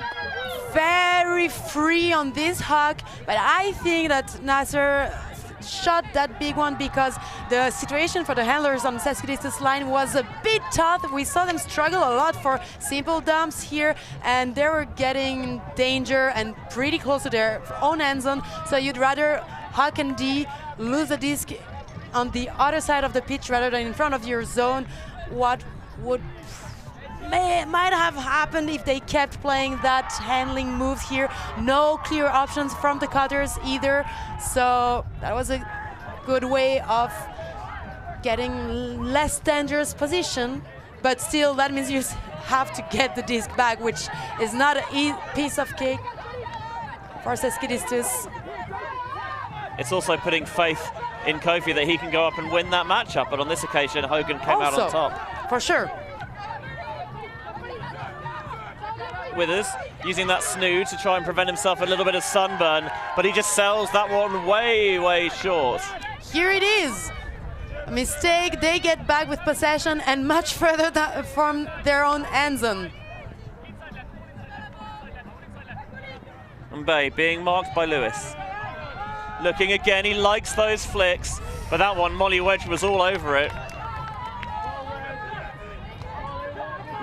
very free on this huck, but I think that Nasser shot that big one because the situation for the handlers on Sesquidistus line was a bit tough. We saw them struggle a lot for simple dumps here, and they were getting danger and pretty close to their own end zone. So you'd rather huck and D lose the disc on the other side of the pitch rather than in front of your zone. What would might have happened if they kept playing that handling moves here. No clear options from the cutters either. So that was a good way of getting less dangerous position. But still, that means you have to get the disc back, which is not a piece of cake for Sesquidistus. It's also putting faith in Kofi that he can go up and win that matchup. But on this occasion, Hogan came out on top. For sure. Withers using that snood to try and prevent himself a little bit of sunburn, but he just sells that one way short. Here it is. A mistake, they get back with possession and much further from their own end zone. Mbaye being marked by Lewis. Looking again, he likes those flicks, but that one, Molly Wedge was all over it.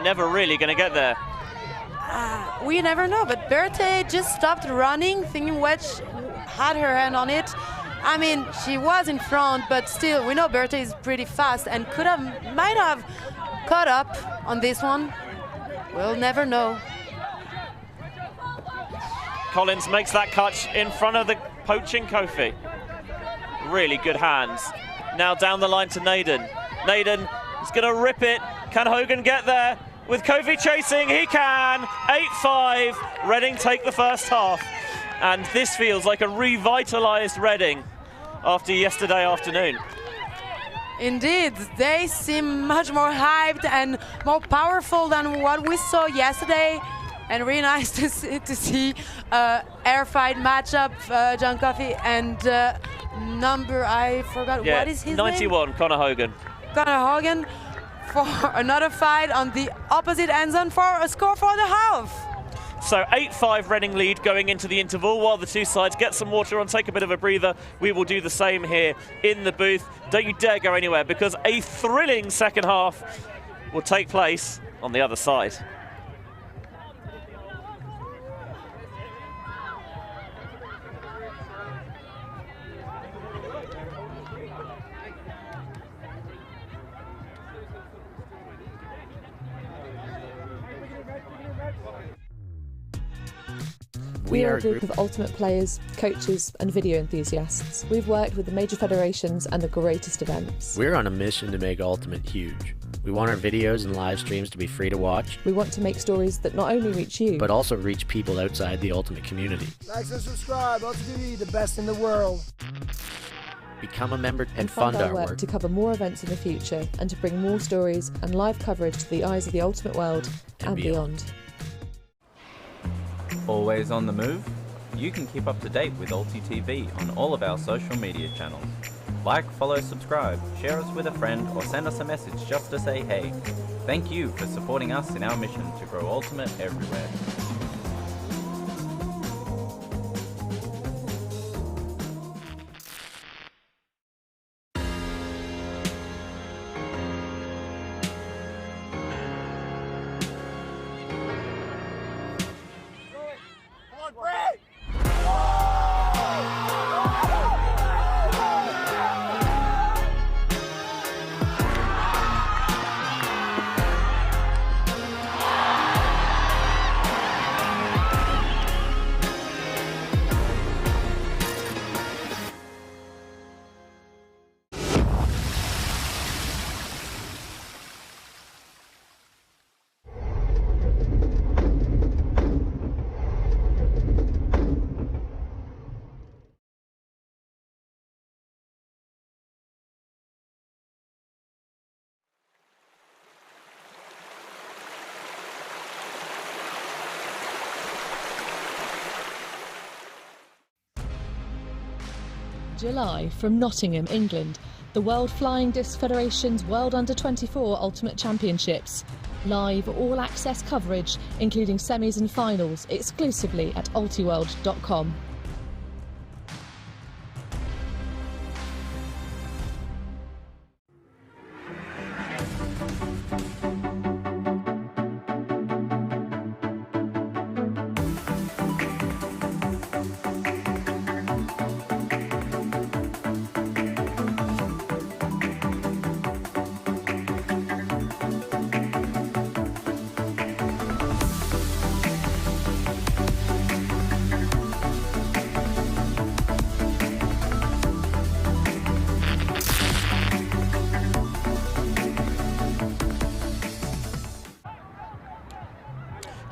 Never really going to get there. We never know, but Berthe just stopped running, thinking Wedge had her hand on it. I mean, she was in front, but still, we know Berthe is pretty fast and might have caught up on this one. We'll never know. Collins makes that catch in front of the poaching Kofi. Really good hands. Now down the line to Naden. Naden is going to rip it. Can Hogan get there? With Kofi chasing, he can. 8-5. Reading take the first half. And this feels like a revitalized Reading after yesterday afternoon. Indeed, they seem much more hyped and more powerful than what we saw yesterday. And really nice to see air fight matchup, John Coffey and I forgot, what is his 91, name? Connor Hogan. Connor Hogan for another fight on the opposite end zone for a score for the half. So 8-5 Reading lead going into the interval while the two sides get some water on, take a bit of a breather. We will do the same here in the booth. Don't you dare go anywhere because a thrilling second half will take place on the other side. We are a group of ultimate players, coaches and video enthusiasts. We've worked with the major federations and the greatest events. We're on a mission to make Ultimate huge. We want our videos and live streams to be free to watch. We want to make stories that not only reach you, but also reach people outside the Ultimate community. Like and subscribe, ULTI.TV, the best in the world. Become a member and fund fund our work work to cover more events in the future and to bring more stories and live coverage to the eyes of the Ultimate world and beyond. Always on the move? You can keep up to date with ULTI.TV on all of our social media channels. Like, follow, subscribe, share us with a friend or send us a message just to say hey. Thank you for supporting us in our mission to grow Ultimate everywhere. July from Nottingham, England, the World Flying Disc Federation's World Under-24 Ultimate Championships. Live all-access coverage, including semis and finals, exclusively at ULTIWorld.com.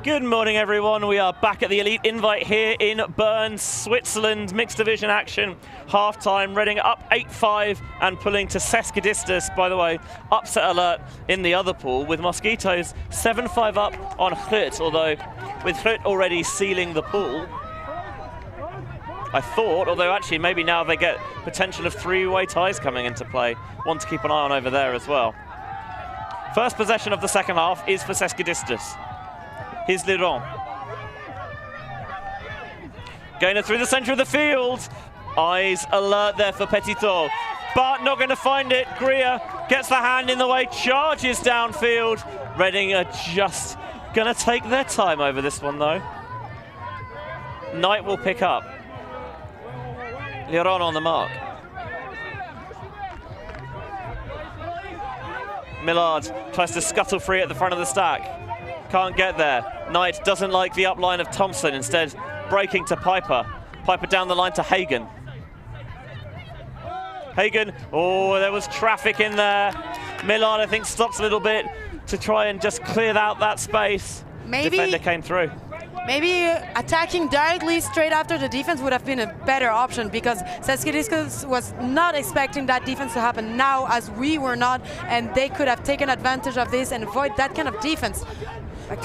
Good morning, everyone. We are back at the Elite Invite here in Bern, Switzerland. Mixed division action, half-time. Reading up 8-5 and pulling to Sesquidistus. By the way, upset alert in the other pool with Mosquitoes 7-5 up on Hut, although with Hut already sealing the pool. I thought, although actually maybe now they get potential of three-way ties coming into play. One to keep an eye on over there as well. First possession of the second half is for Sesquidistus. Here's Liron. Gainer through the centre of the field. Eyes alert there for Petitot. But not going to find it. Greer gets the hand in the way, charges downfield. Reading are just going to take their time over this one, though. Knight will pick up. Liron on the mark. Millard tries to scuttle free at the front of the stack. Can't get there. Knight doesn't like the upline of Thompson. Instead, breaking to Piper. Piper down the line to Hagen. Hagen, oh, there was traffic in there. Millard, I think, stops a little bit to try and just clear out that space. Maybe, defender came through. Maybe attacking directly straight after the defense would have been a better option, because Sesquidistus was not expecting that defense to happen now, as we were not, and they could have taken advantage of this and avoid that kind of defense.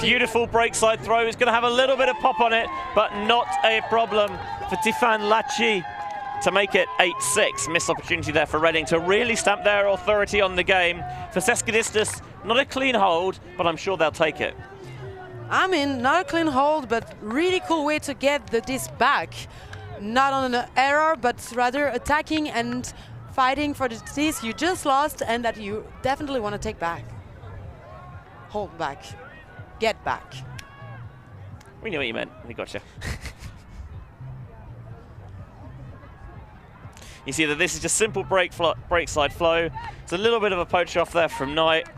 Beautiful break side throw. It's going to have a little bit of pop on it, but not a problem for Tifan Lachi to make it 8-6. Missed opportunity there for Reading to really stamp their authority on the game. For Sesquidistus, not a clean hold, but I'm sure they'll take it. I mean, not a clean hold, but really cool way to get the disc back. Not on an error, but rather attacking and fighting for the disc you just lost and that you definitely want to take back. Hold back. Get back. We knew what you meant. We got you. You see that this is just simple break side flow. It's a little bit of a poach off there from Knight.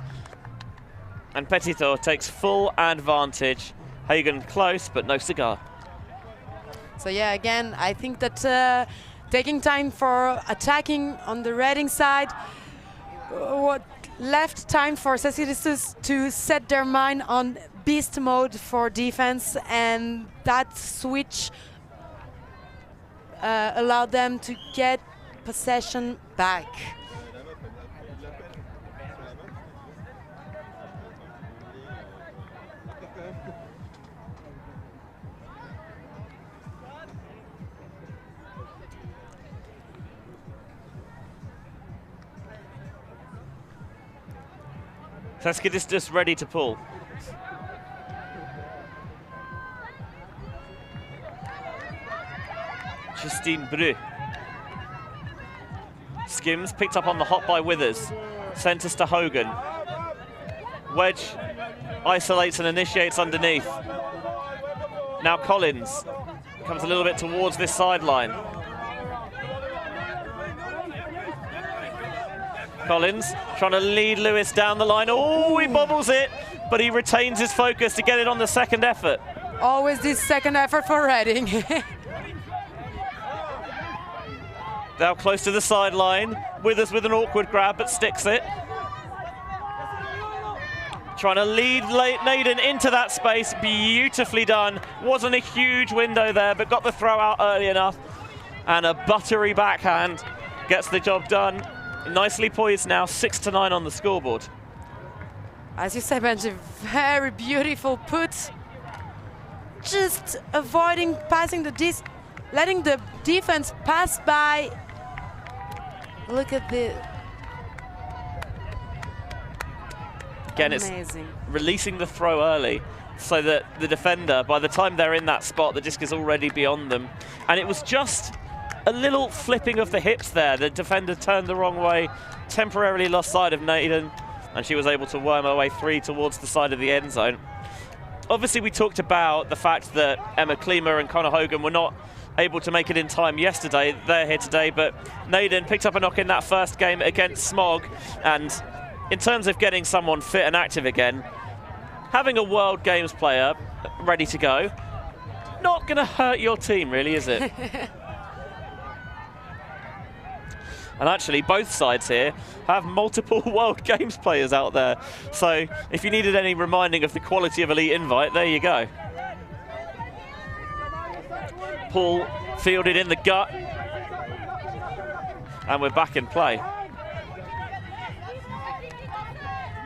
And Petito takes full advantage. Hagen close, but no cigar. So yeah, again, I think that taking time for attacking on the Reading side, what left time for Sesquidistus to set their mind on beast mode for defense, and that switch allowed them to get possession back. Sesquidistus ready to pull. Justine Bru. Skims picked up on the hop by Withers. Centers to Hogan. Wedge isolates and initiates underneath. Now Collins comes a little bit towards this sideline. Collins trying to lead Lewis down the line. Oh, he bobbles it, but he retains his focus to get it on the second effort. Always this second effort for Reading. Now close to the sideline. Withers with an awkward grab, but sticks it. Trying to lead Naden into that space. Beautifully done. Wasn't a huge window there, but got the throw out early enough. And a buttery backhand gets the job done. Nicely poised now, 6-9 on the scoreboard. As you said, Benji, very beautiful put. Just avoiding passing the disc, letting the defense pass by. Look at the... Again, amazing. It's releasing the throw early so that the defender, by the time they're in that spot, the disc is already beyond them. And it was just a little flipping of the hips there. The defender turned the wrong way, temporarily lost sight of Naden, and she was able to worm her way free towards the side of the end zone. Obviously, we talked about the fact that Emma Klima and Connor Hogan were not able to make it in time yesterday. They're here today, but Naden picked up a knock in that first game against Smog, and in terms of getting someone fit and active again, having a World Games player ready to go, not going to hurt your team, really, is it? And actually, both sides here have multiple World Games players out there. So if you needed any reminding of the quality of Elite Invite, there you go. Paul fielded in the gut. And we're back in play.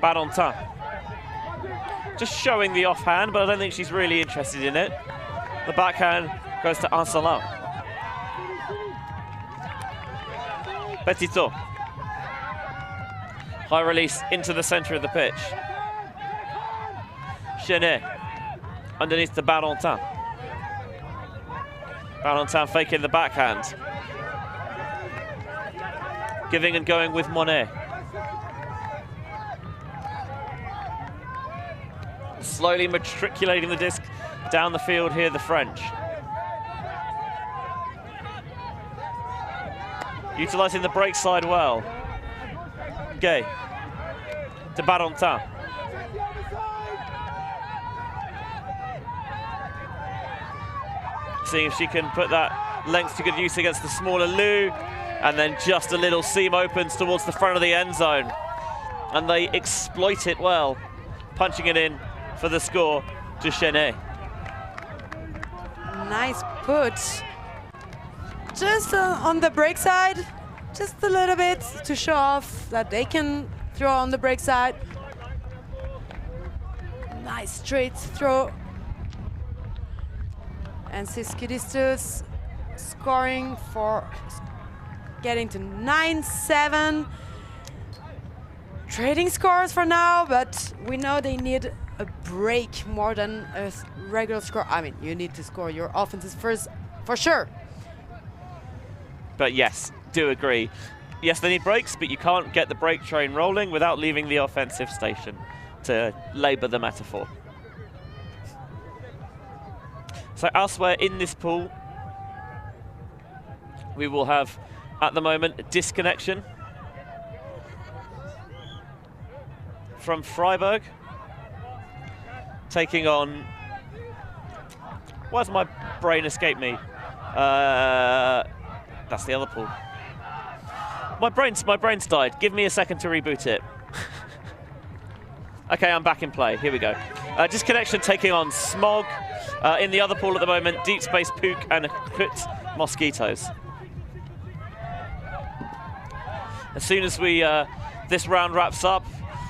Barentin. Just showing the offhand, but I don't think she's really interested in it. The backhand goes to Anselin. Petito. High release into the center of the pitch. Chenet underneath to Barentin. Barentin faking the backhand. Giving and going with Monet. Slowly matriculating the disc down the field here, the French. Utilising the break side well. Gay to Barentin. seeing if she can put that length to good use against the smaller Lou. And then just a little seam opens towards the front of the end zone. And they exploit it well, punching it in for the score to Chenet. Nice put. Just on the break side, just a little bit to show off that they can throw on the break side. Nice straight throw. And Sesquidistus scoring for getting to 9-7. Trading scores for now, but we know they need a break more than a regular score. I mean, you need to score your offenses first, for sure. But yes, do agree. Yes, they need breaks, but you can't get the break train rolling without leaving the offensive station, to labour the metaphor. So elsewhere in this pool, we will have, at the moment, a disconnection from Freiburg, taking on... Why does my brain escape me? That's the other pool. My brain's died. Give me a second to reboot it. Okay, I'm back in play. Here we go. Disconnection taking on Smog. In the other pool at the moment, Deep Space Pook and Kut Mosquitoes. As soon as we this round wraps up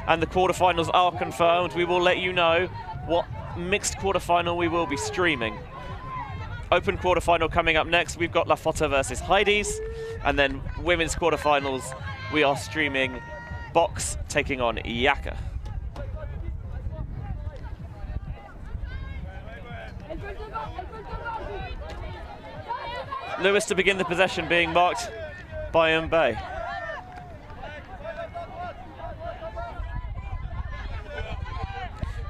and the quarterfinals are confirmed, we will let you know what mixed quarterfinal we will be streaming. Open quarterfinal coming up next. We've got La Fota versus Heidi's, and then women's quarterfinals we are streaming Box taking on Yaka. Lewis to begin the possession, being marked by Mbaye.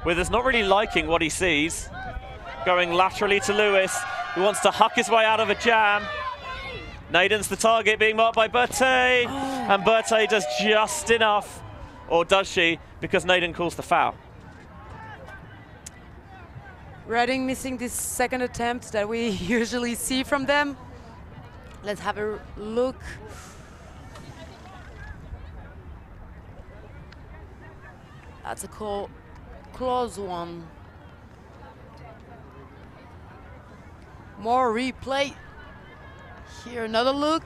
Withers not really liking what he sees. Going laterally to Lewis, who wants to huck his way out of a jam. Naden's the target, being marked by Berthe. And Berthe does just enough, or does she, because Naden calls the foul. Reading missing this second attempt that we usually see from them. Let's have a look. That's a close one. More replay. Here, another look.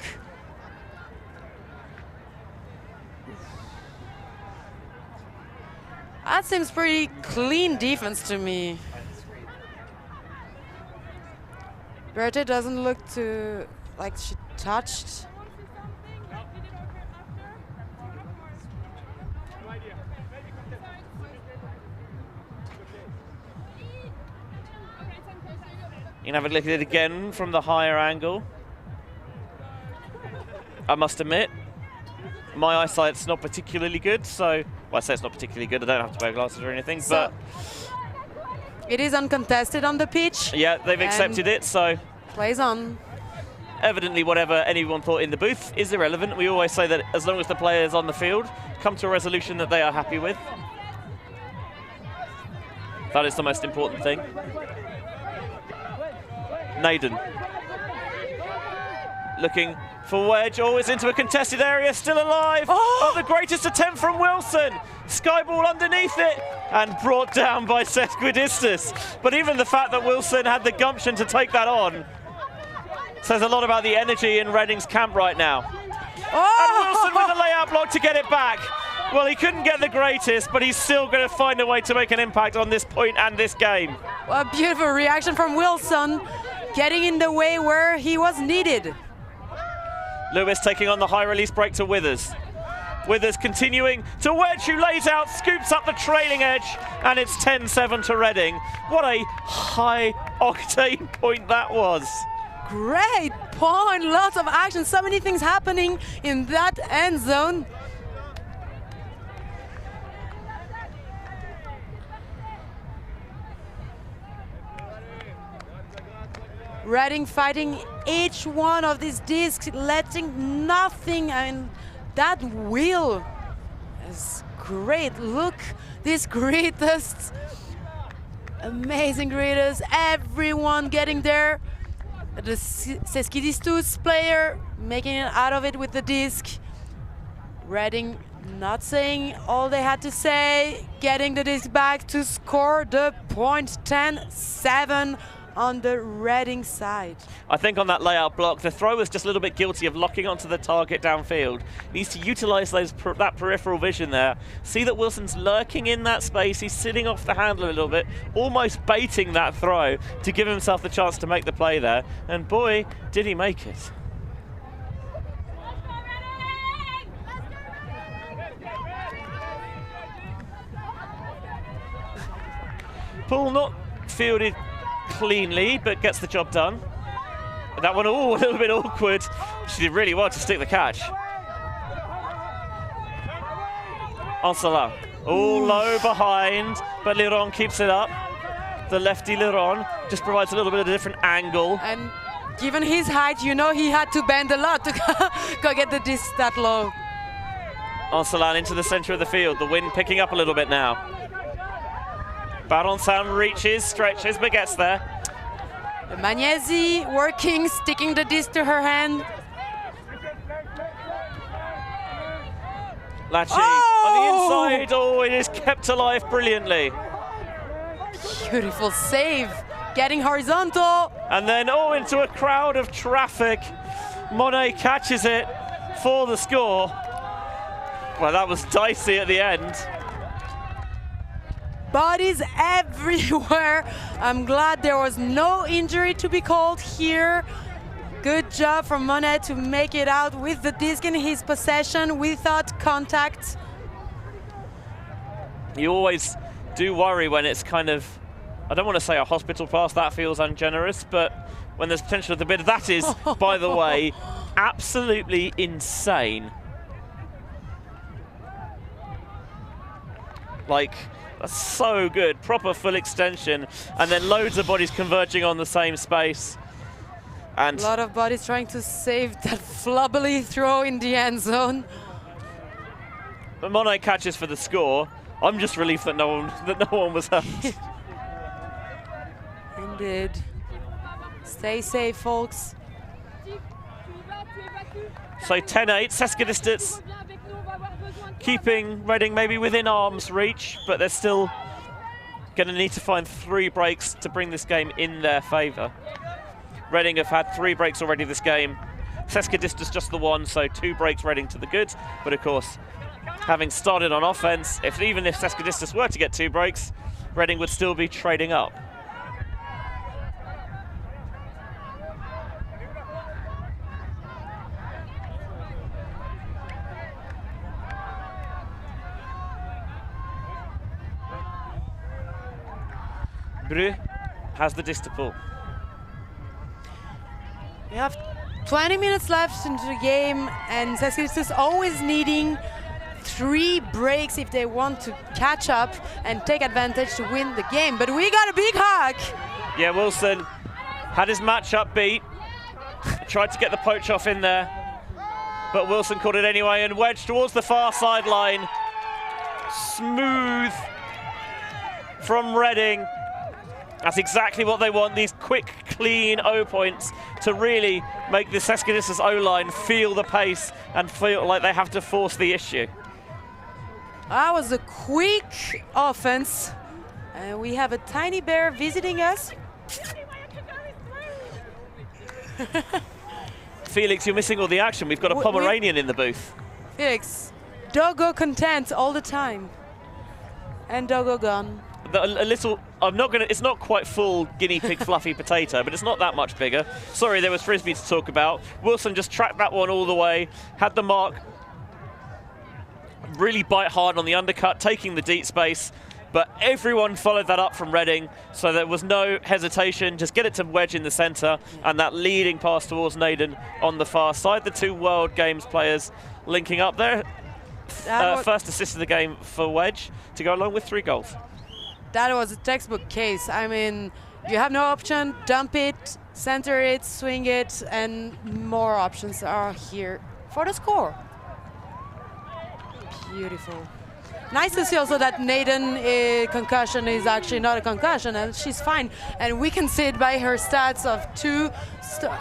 That seems pretty clean defense to me. Berthe doesn't look like she touched. You can have a look at it again from the higher angle. I must admit, my eyesight's not particularly good, so... Well, I say it's not particularly good, I don't have to wear glasses or anything, so but... It is uncontested on the pitch. Yeah, they've accepted it, so... Plays on. Evidently, whatever anyone thought in the booth is irrelevant. We always say that as long as the players on the field come to a resolution that they are happy with, that is the most important thing. Naden. Looking for wedge, always into a contested area, still alive. Oh, the greatest attempt from Wilson. Skyball underneath it and brought down by Sesquidistus. But even the fact that Wilson had the gumption to take that on says a lot about the energy in Reading's camp right now. And Wilson with a layout block to get it back. Well, he couldn't get the greatest, but he's still going to find a way to make an impact on this point and this game. Well, a beautiful reaction from Wilson, getting in the way where he was needed. Lewis taking on the high release break to Withers. Withers continuing to wedge, who lays out, scoops up the trailing edge, and it's 10-7 to Reading. What a high octane point that was. Great point, lots of action, so many things happening in that end zone. Reading fighting each one of these discs, letting nothing, and that wheel is great. Look, these greatest, amazing greatest, everyone getting there. The Sesquidistus player making it out of it with the disc. Reading not saying all they had to say, getting the disc back to score the point. 10-7 on the Reading side. I think on that layout block, the throw was just a little bit guilty of locking onto the target downfield. Needs to utilize that peripheral vision there. See that Wilson's lurking in that space. He's sitting off the handle a little bit, almost baiting that throw to give himself the chance to make the play there. And boy, did he make it. Paul not fielded cleanly, but gets the job done. That one, oh, a little bit awkward. She did really well to stick the catch. Ansala, all low behind, but Liron keeps it up. The lefty Liron just provides a little bit of a different angle. And given his height, you know he had to bend a lot to go get the disc that low. Ansalan into the center of the field. The wind picking up a little bit now. Baronsan reaches, stretches, but gets there. Magnesi working, sticking the disc to her hand. Lachie on the inside. Oh, it is kept alive brilliantly. Beautiful save, getting horizontal. And then, oh, into a crowd of traffic. Monet catches it for the score. Well, that was dicey at the end. Bodies everywhere. I'm glad there was no injury to be called here. Good job from Monet to make it out with the disc in his possession without contact. You always do worry when it's kind of, I don't want to say a hospital pass, that feels ungenerous, but when there's potential of the bid, that is, by the way, absolutely insane. Like, that's so good, proper full extension, and then loads of bodies converging on the same space. And a lot of bodies trying to save that flubbly throw in the end zone. But Monet catches for the score. I'm just relieved that no one was hurt. Indeed. Stay safe, folks. So 10-8, Sesquidistus keeping Reading maybe within arm's reach, but they're still going to need to find 3 breaks to bring this game in their favour. Reading have had 3 breaks already this game. Sesquidistus just the 1, so 2 breaks Reading to the good. But of course, having started on offence, even if Sesquidistus were to get 2 breaks, Reading would still be trading up. Bru has the disc to pull. We have 20 minutes left into the game, and Sesquidistus always needing 3 breaks if they want to catch up and take advantage to win the game. But we got a big hug. Yeah, Wilson had his matchup beat. Tried to get the poach off in there, but Wilson caught it anyway and wedged towards the far sideline. Smooth from Reading. That's exactly what they want, these quick, clean O points to really make the Sesquidistus O-line feel the pace and feel like they have to force the issue. That was a quick offense. And we have a tiny bear visiting us. Felix, you're missing all the action. We've got a Pomeranian in the booth. Felix, doggo content all the time. And doggo gone. A little, it's not quite full guinea pig fluffy potato, but it's not that much bigger. Sorry, there was Frisbee to talk about. Wilson just tracked that one all the way, had the mark really bite hard on the undercut, taking the deep space, but everyone followed that up from Reading, so there was no hesitation, just get it to wedge in the center, and that leading pass towards Naden on the far side. The 2 World Games players linking up there. First assist of the game for Wedge to go along with 3 goals. That was a textbook case. I mean, you have no option, dump it, center it, swing it, and more options are here for the score. Beautiful. nice to see also that Nathan concussion is actually not a concussion, and she's fine. And we can see it by her stats of 2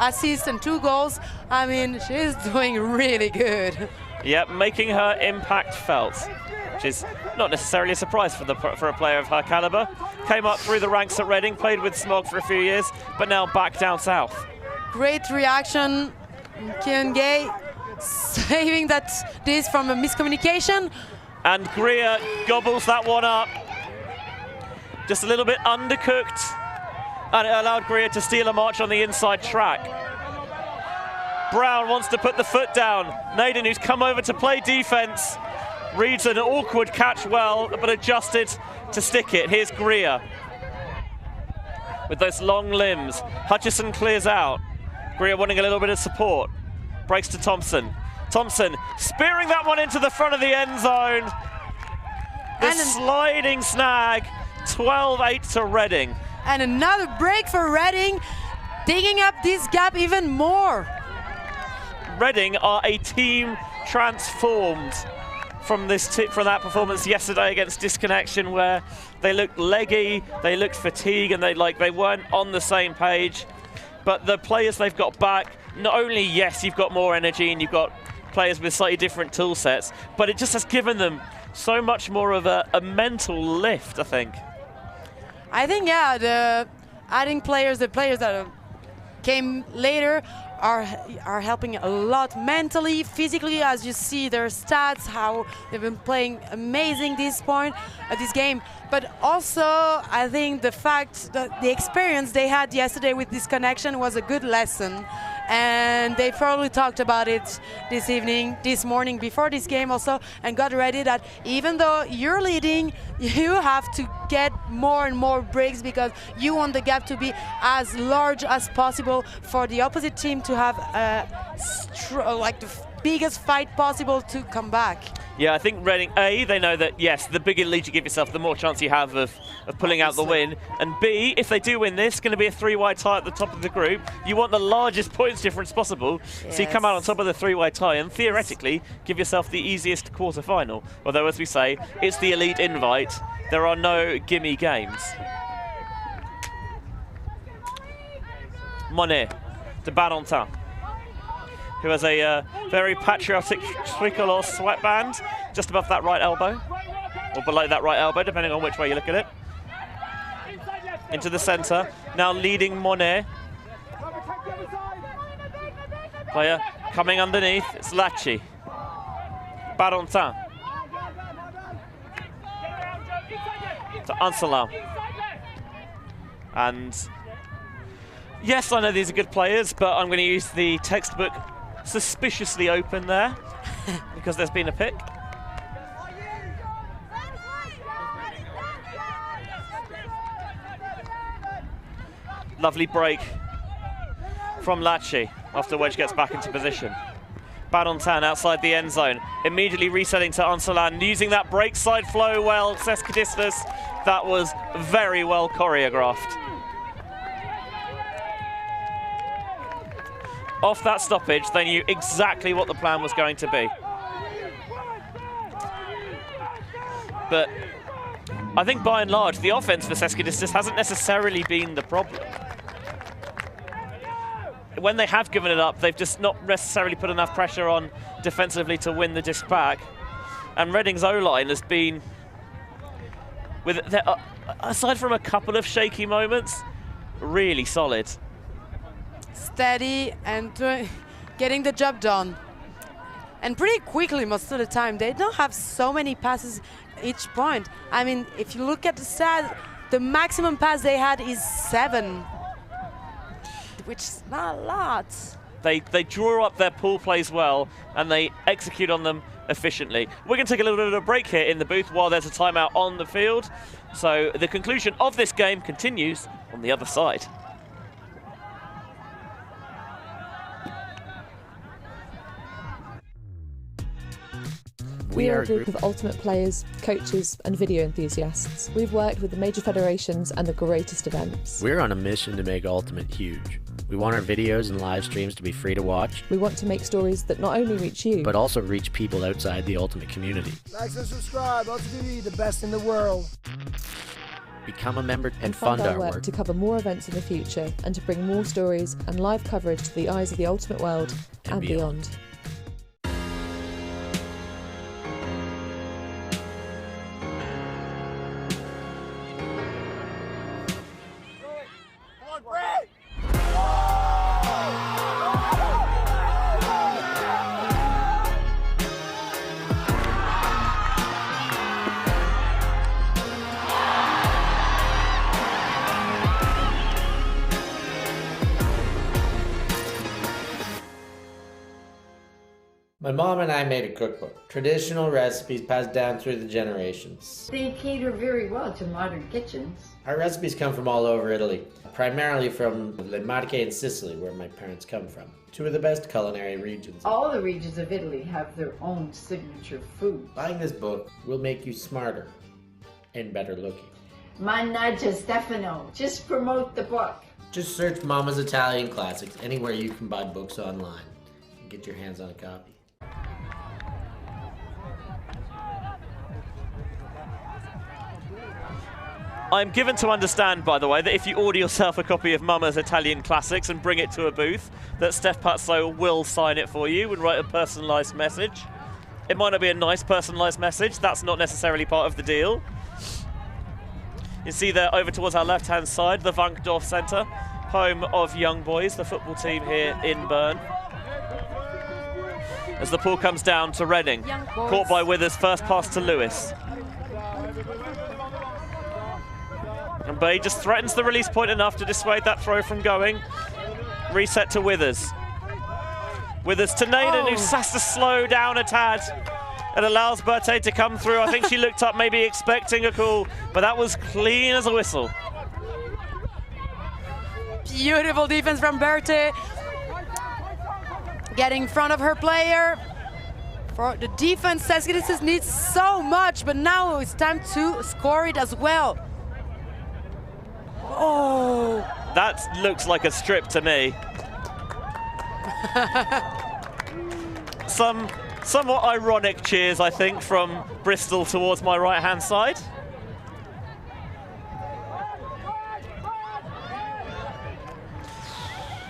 assists and 2 goals. I mean, she's doing really good. Yep, making her impact felt, which is not necessarily a surprise for a player of her caliber. Came up through the ranks at Reading, played with Smog for a few years, but now back down south. Great reaction, Kian Gay, saving this from a miscommunication. And Greer gobbles that one up. Just a little bit undercooked, and it allowed Greer to steal a march on the inside track. Brown wants to put the foot down. Naden, who's come over to play defense, reads an awkward catch well, but adjusted to stick it. Here's Greer with those long limbs. Hutchison clears out. Greer wanting a little bit of support. Breaks to Thompson. Thompson spearing that one into the front of the end zone. The sliding snag, 12-8 to Reading. And another break for Reading, digging up this gap even more. Reading are a team transformed from that performance yesterday against Disconnection, where they looked leggy, they looked fatigued, and they weren't on the same page. But the players they've got back, not only, yes, you've got more energy and you've got players with slightly different tool sets, but it just has given them so much more of a mental lift, I think. I think, yeah, the players that came later are helping a lot mentally, physically, as you see their stats, how they've been playing amazing this game. But also, I think the fact that the experience they had yesterday with Disconnection was a good lesson. And they probably talked about it this morning before this game also, and got ready that even though you're leading, you have to get more and more breaks, because you want the gap to be as large as possible for the opposite team to have the biggest fight possible to come back. Yeah, I think Reading, A, they know that, yes, the bigger lead you give yourself, the more chance you have of pulling out the win. And B, if they do win this, it's going to be a 3-way tie at the top of the group. You want the largest points difference possible, yes. So you come out on top of the 3-way tie and theoretically give yourself the easiest quarter-final. Although, as we say, it's the elite invite. There are no gimme games. Monet to Barentin, who has a very patriotic tricolor sweatband just above that right elbow, or below that right elbow, depending on which way you look at it. Into the centre, now leading Monet. Player coming underneath, it's Lachi. Barentin. To Anselin. And yes, I know these are good players, but I'm going to use the textbook suspiciously open there because there's been a pick. Lovely break from Lachi after Wedge gets back into position. Barentin outside the end zone, immediately resetting to Anselin, using that break side flow well. Sesquidistus, that was very well choreographed. Off that stoppage, they knew exactly what the plan was going to be. But I think by and large, the offense for Sesquidistus hasn't necessarily been the problem. When they have given it up, they've just not necessarily put enough pressure on defensively to win the disc back. And Reading's O-line has been, aside from a couple of shaky moments, really solid. Steady and getting the job done. And pretty quickly most of the time. They don't have so many passes each point. I mean, if you look at the stat, the maximum pass they had is 7. Which is not a lot. They draw up their pool plays well, and they execute on them efficiently. We're going to take a little bit of a break here in the booth while there's a timeout on the field. So the conclusion of this game continues on the other side. We are a group of ultimate players, coaches and video enthusiasts. We've worked with the major federations and the greatest events. We're on a mission to make Ultimate huge. We want our videos and live streams to be free to watch, We want to make stories that not only reach you, but also reach people outside the Ultimate community. Like and subscribe. ULTI.TV, the best in the world. Become a member and fund fund our our work work. to cover more events in the future and to bring more stories and live coverage to the eyes of the ultimate world and beyond. My mom and I made a cookbook, traditional recipes passed down through the generations. They cater very well to modern kitchens. Our recipes come from all over Italy, primarily from Le Marche in Sicily, where my parents come from. Two of the best culinary regions. All the regions of Italy have their own signature food. Buying this book will make you smarter and better looking. Mannaggia Stefano, just promote the book. Just search Mama's Italian Classics anywhere you can buy books online and get your hands on a copy. I'm given to understand, by the way, that if you order yourself a copy of Mama's Italian Classics and bring it to a booth, that Steph Pazzo will sign it for you and write a personalised message. It might not be a nice personalised message, that's not necessarily part of the deal. You see there over towards our left-hand side, the Wankdorf Centre, home of Young Boys, the football team here in Bern. As the ball comes down to Reading, caught by Withers, first pass to Lewis. And Bay just threatens the release point enough to dissuade that throw from going. Reset to Withers. Withers to Naden, who has to slow down a tad. It allows Berthe to come through. I think she looked up maybe expecting a call, but that was clean as a whistle. Beautiful defense from Berthe. Getting in front of her player. For the defense, Sesquidistus needs so much, but now it's time to score it as well. Oh! That looks like a strip to me. Somewhat ironic cheers, I think, from Bristol towards my right-hand side.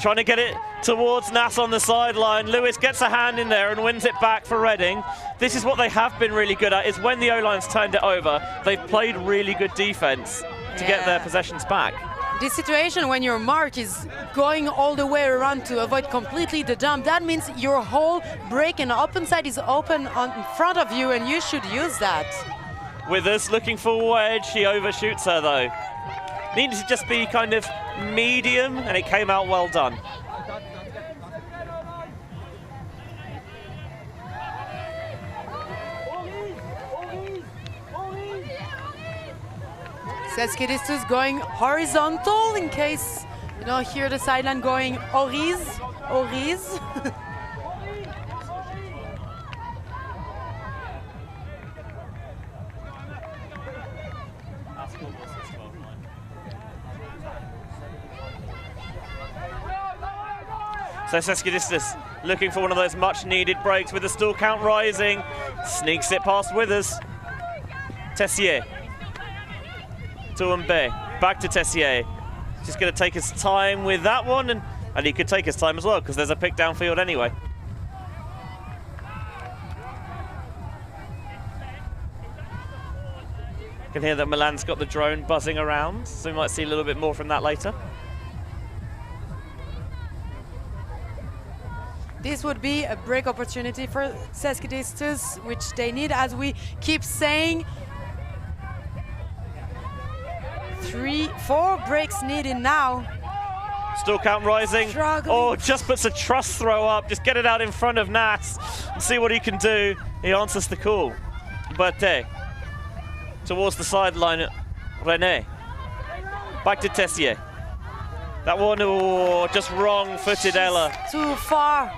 Trying to get it towards Nass on the sideline. Lewis gets a hand in there and wins it back for Reading. This is what they have been really good at, is when the O-line's turned it over, they've played really good defense to get their possessions back. This situation when your mark is going all the way around to avoid completely the dump, that means your whole break and open side is open in front of you, and you should use that. Withers looking for wedge, she overshoots her though. Needed to just be kind of medium, and it came out well done. Sesquidistus going horizontal in case you don't hear the sideline going Oriz, Oriz. So Sesquidistus looking for one of those much needed breaks with the stall count rising. Sneaks it past Withers. Tessier. Toumbé, back to Tessier. Just going to take his time with that one, and he could take his time as well because there's a pick downfield anyway. You can hear that Milan's got the drone buzzing around, so we might see a little bit more from that later. This would be a break opportunity for Sesquidistus, which they need, as we keep saying. 3-4 breaks needed now. Stall count rising. Struggling. Oh, just puts a truss throw up. Just get it out in front of Nass and see what he can do. He answers the call. Berthe towards the sideline. René. Back to Tessier. That one, oh, just wrong-footed Ella. Too far.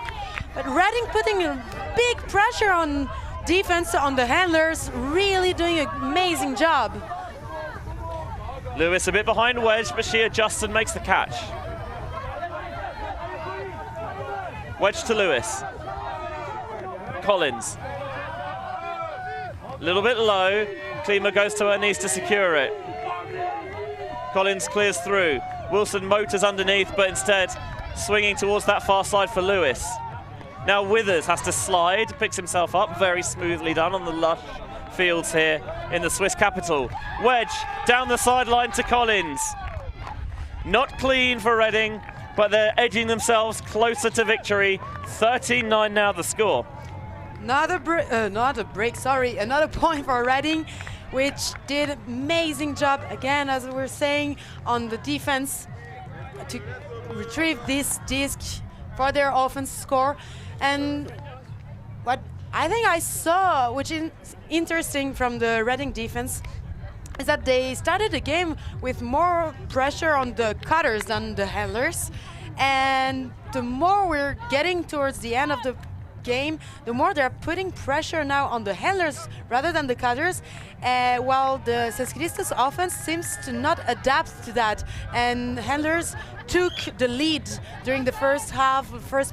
But Reading putting a big pressure on defense, on the handlers, really doing an amazing job. Lewis a bit behind wedge, but she adjusts and makes the catch. Wedge to Lewis. Collins. A little bit low. Klima goes to her knees to secure it. Collins clears through. Wilson motors underneath, but instead swinging towards that far side for Lewis. Now Withers has to slide, picks himself up, very smoothly done on the lush fields here in the Swiss capital. Wedge down the sideline to Collins. Not clean for Reading, but they're edging themselves closer to victory. 13-9 now the score. Another point for Reading, which did an amazing job, again, as we were saying, on the defense to retrieve this disc for their offense score. And what I think I saw, which is interesting from the Reading defense, is that they started the game with more pressure on the cutters than the handlers. And the more we're getting towards the end of the game, the more they're putting pressure now on the handlers rather than the cutters, while the Sesquidistus offense seems to not adapt to that, and handlers took the lead during the first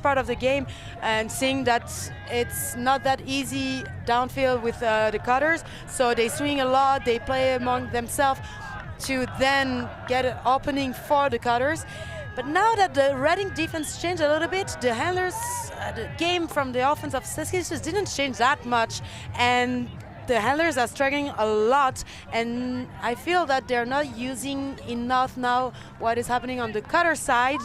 part of the game, and seeing that it's not that easy downfield with the cutters, so they swing a lot, they play among themselves to then get an opening for the cutters. But now that the Reading defense changed a little bit, the handlers, the game from the offense of Sesquidistus didn't change that much, and the handlers are struggling a lot, and I feel that they're not using enough now what is happening on the cutter side,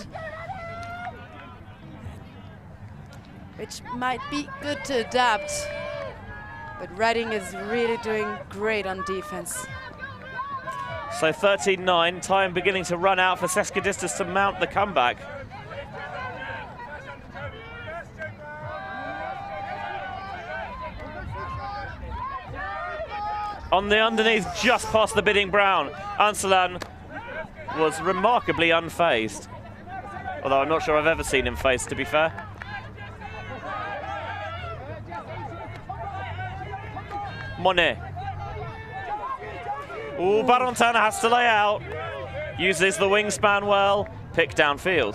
which might be good to adapt. But Reading is really doing great on defense. So 13-9, time beginning to run out for Sesquidistus to mount the comeback. On the underneath, just past the bidding brown, Anselan was remarkably unfazed. Although I'm not sure I've ever seen him phased, to be fair. Monet. Ooh, Barontin has to lay out. Uses the wingspan well. Pick downfield.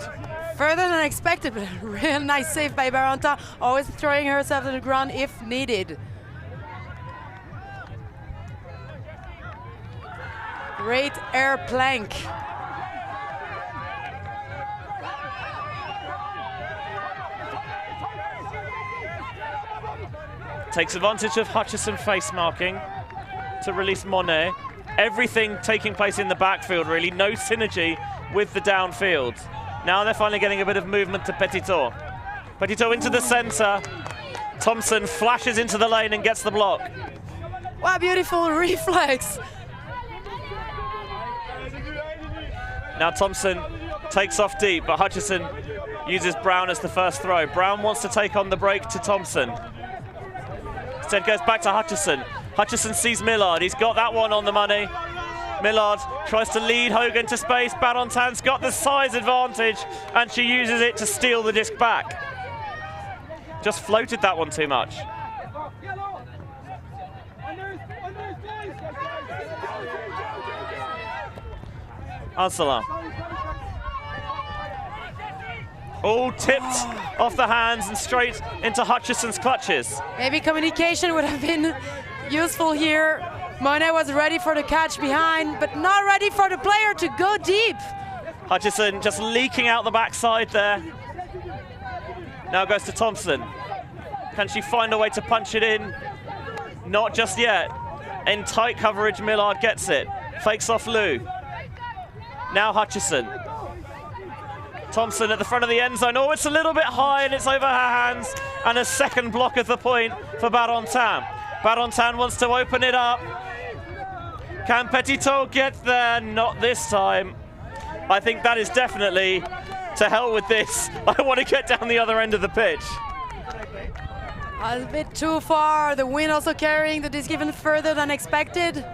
Further than expected, but a real nice save by Barontin. Always throwing herself to the ground if needed. Great air plank. Takes advantage of Hutchison face marking to release Monet. Everything taking place in the backfield, really. No synergy with the downfield. Now they're finally getting a bit of movement to Petitot. Petitot into the center. Thompson flashes into the lane and gets the block. What a beautiful reflex. Now Thompson takes off deep, but Hutchison uses Brown as the first throw. Brown wants to take on the break to Thompson. Instead goes back to Hutchison. Hutchison sees Millard. He's got that one on the money. Millard tries to lead Hogan to space. Barontin's got the size advantage, and she uses it to steal the disc back. Just floated that one too much. Anselan. All tipped off the hands and straight into Hutchison's clutches. Maybe communication would have been useful here. Monet was ready for the catch behind, but not ready for the player to go deep. Hutchison just leaking out the backside there. Now goes to Thompson. Can she find a way to punch it in? Not just yet. In tight coverage, Millard gets it. Fakes off Lou. Now Hutchison. Thompson at the front of the end zone. Oh, it's a little bit high and it's over her hands. And a second block of the point for Barontin. Barontin wants to open it up. Can Petitot get there? Not this time. I think that is definitely to hell with this. I want to get down the other end of the pitch. A bit too far. The wind also carrying the disc even further than expected.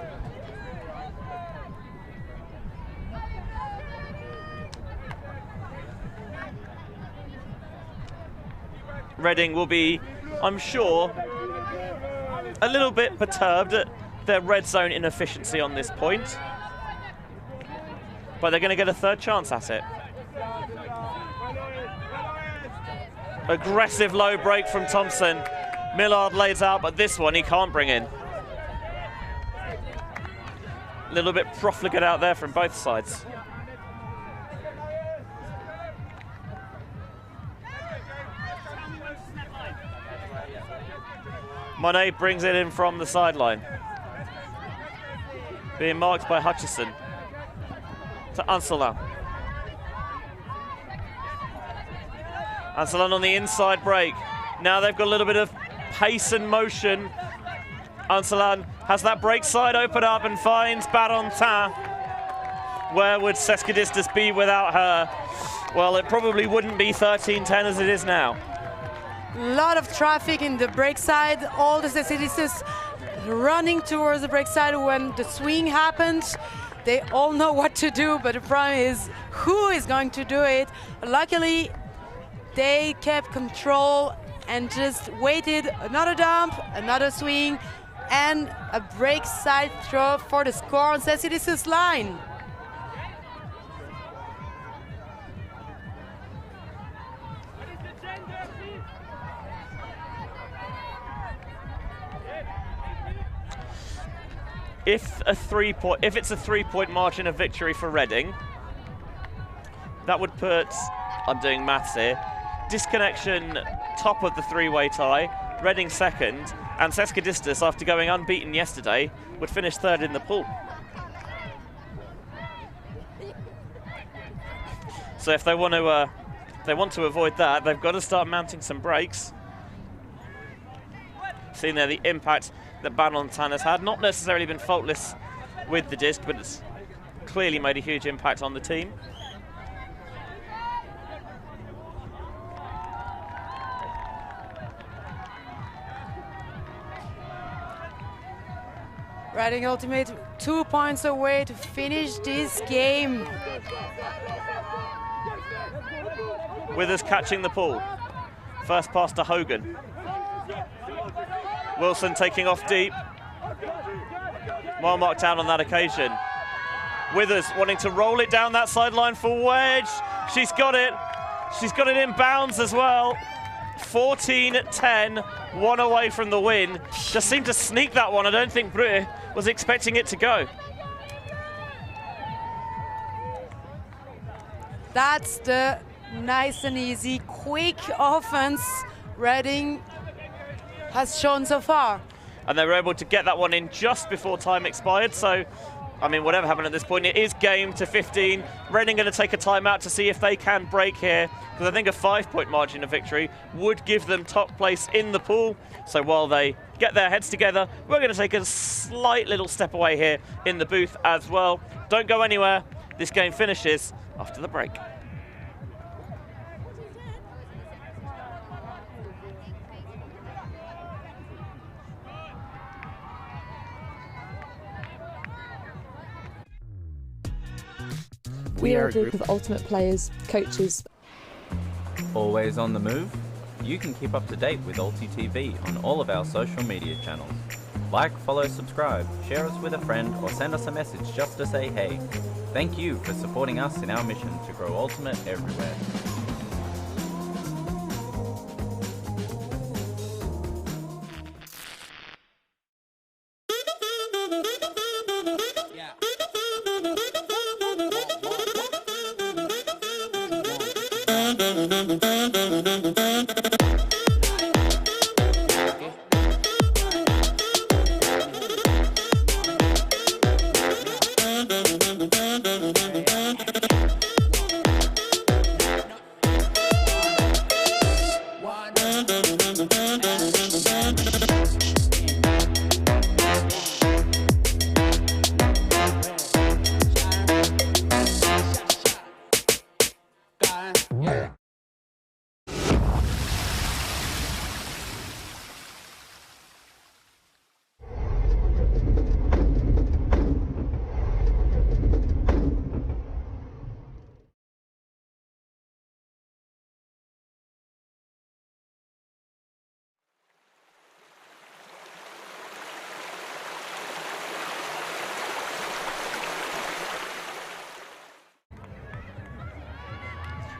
Reading will be, I'm sure, a little bit perturbed at their red zone inefficiency on this point. But they're going to get a third chance at it. Aggressive low break from Thompson. Millard lays out, but this one he can't bring in. A little bit profligate out there from both sides. Monet brings it in from the sideline. Being marked by Hutchison. To Ancelin. Ancelin on the inside break. Now they've got a little bit of pace and motion. Ancelin has that break side open up and finds Barentin. Where would Sesquidistus be without her? Well, it probably wouldn't be 13-10 as it is now. A lot of traffic in the break side. All the Sesquidistus running towards the break side when the swing happens. They all know what to do, but the problem is who is going to do it. Luckily, they kept control and just waited. Another dump, another swing, and a break side throw for the score on Sesquidistus' line. If it's a 3-point margin of victory for Reading, that would put, I'm doing maths here, Disconnection top of the three-way tie, Reading second, and Sesquidistus, after going unbeaten yesterday, would finish third in the pool. So if they want to avoid that, they've got to start mounting some breaks. Seeing there the impact that Barentin has had, not necessarily been faultless with the disc, but it's clearly made a huge impact on the team. Reading Ultimate 2 points away to finish this game. Withers catching the pull. First pass to Hogan. Wilson taking off deep. Well marked out on that occasion. Withers wanting to roll it down that sideline for wedge. She's got it. She's got it in bounds as well. 14-10, one away from the win. Just seemed to sneak that one. I don't think Brue was expecting it to go. That's the nice and easy, quick offense Reading has shown so far. And they were able to get that one in just before time expired. So, I mean, whatever happened at this point, it is game to 15. Reading going to take a timeout to see if they can break here, because I think a 5-point margin of victory would give them top place in the pool. So while they get their heads together, we're going to take a slight little step away here in the booth as well. Don't go anywhere. This game finishes after the break. We are a group of ultimate players, coaches. Always on the move? You can keep up to date with ULTI.TV on all of our social media channels. Like, follow, subscribe, share us with a friend, or send us a message just to say hey. Thank you for supporting us in our mission to grow Ultimate everywhere.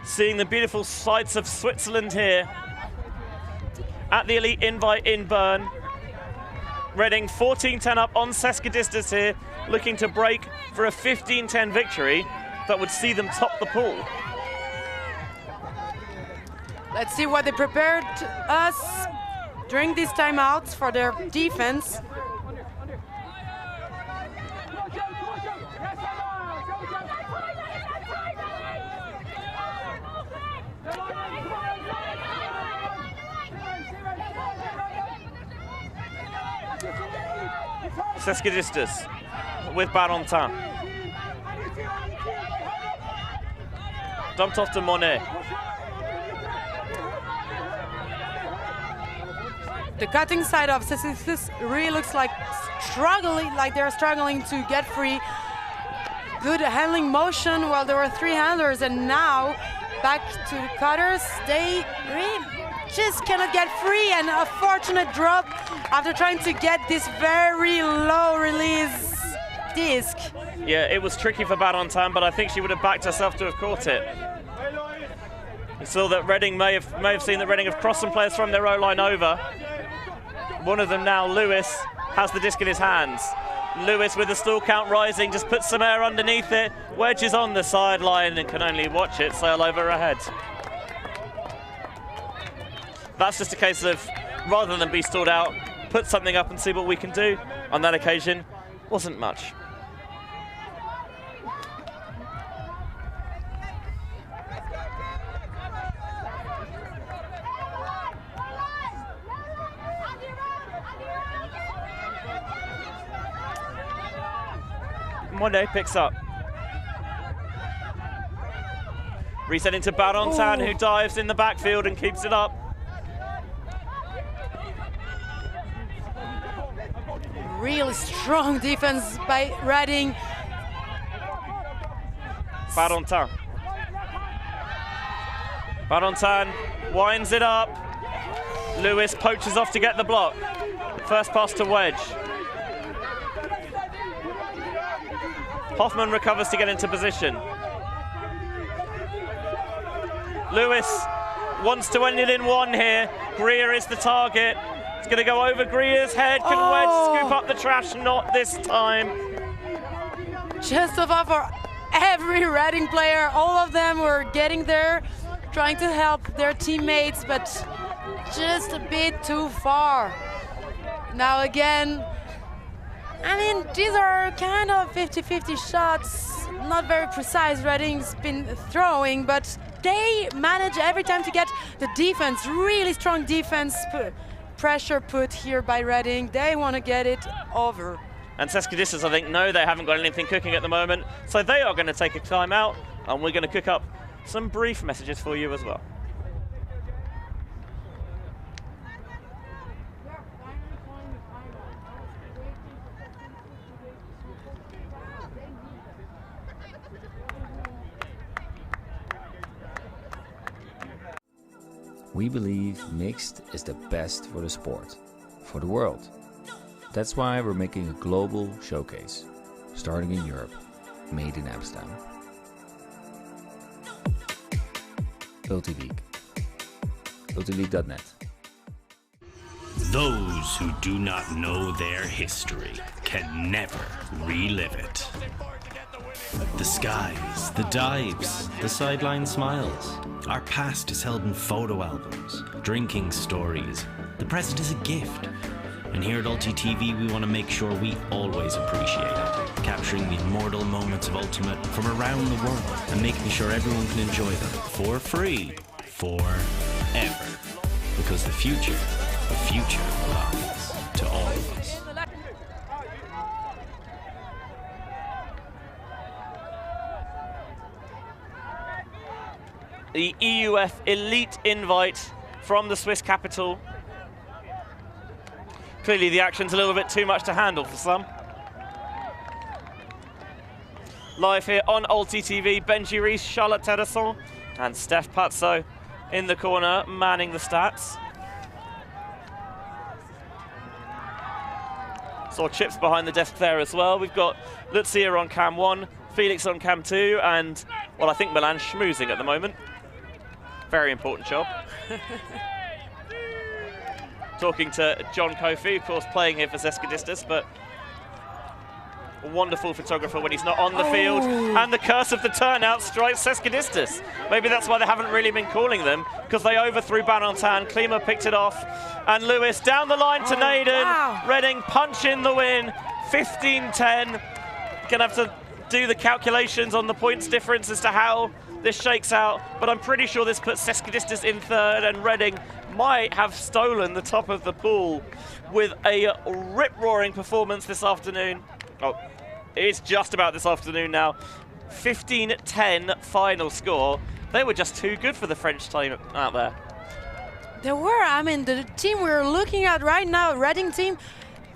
Seeing the beautiful sights of Switzerland here at the Elite Invite in Bern. Reading 14-10 up on Sesquidistus here, looking to break for a 15-10 victory that would see them top the pool. Let's see what they prepared us during these timeouts for their defense. Sesquidistus with Bern. Dumped off to Monet. The cutting side of Sesquidistus really looks like they're struggling to get free. Good handling motion while there were three handlers, and now back to the cutters. They really just cannot get free, and a fortunate drop after trying to get this very low release disc. Yeah, it was tricky for Bern, but I think she would have backed herself to have caught it. You saw that Reading may have seen that Reading have crossed some players from their O-line over. One of them now, Lewis, has the disc in his hands. Lewis with the stall count rising, just puts some air underneath it. Wedge is on the sideline and can only watch it sail over her head. That's just a case of, rather than be stalled out, put something up and see what we can do. On that occasion, wasn't much. Monet picks up. Resetting to Bern, who dives in the backfield and keeps it up. Really strong defense by Reading. Bern winds it up. Lewis poaches off to get the block. First pass to Wedge. Hoffman recovers to get into position. Lewis wants to end it in one here. Greer is the target. It's going to go over Greer's head. Can Wedge scoop up the trash? Not this time. Just about for every Reading player. All of them were getting there, trying to help their teammates, but just a bit too far. Now again, I mean, these are kind of 50-50 shots, not very precise. Reading's been throwing, but they manage every time to get the defense, really strong defense pressure put here by Reading. They want to get it over. And Sesquidistus, I think, no, they haven't got anything cooking at the moment, so they are going to take a time out, and we're going to cook up some brief messages for you as well. We believe mixed is the best for the sport, for the world. That's why we're making a global showcase, starting in Europe, made in Amsterdam. ULTI.TV, ULTI.net. Those who do not know their history can never relive it. The skies, the dives, the sideline smiles. Our past is held in photo albums, drinking stories. The present is a gift. And here at ULTI.TV, we want to make sure we always appreciate it, capturing the immortal moments of Ultimate from around the world and making sure everyone can enjoy them for free, forever. Because the future belongs to all of us. The EUF Elite Invite from the Swiss capital. Clearly the action's a little bit too much to handle for some. Live here on ULTI.TV, Benji Rees, Charlotte Terrasson, and Steph Pazzo in the corner, manning the stats. Saw Chips behind the desk there as well. We've got Lucia on cam 1, Felix on cam 2, and, well, I think Milan schmoozing at the moment. Very important job. talking to John Kofi, of course, playing here for Sesquidistus, but a wonderful photographer when he's not on the field. And the curse of the turnout strikes Sesquidistus. Maybe that's why they haven't really been calling them, because they overthrew Banontan. Klima picked it off, and Lewis down the line to Naden. Wow. Reading punch in the win, 15-10. Gonna have to do the calculations on the points difference as to how this shakes out, but I'm pretty sure this puts Sesquidistus in third, and Reading might have stolen the top of the pool with a rip-roaring performance this afternoon. Oh, it's just about this afternoon now. 15-10 final score. They were just too good for the French team out there. They were. I mean, the team we're looking at right now, Reading team,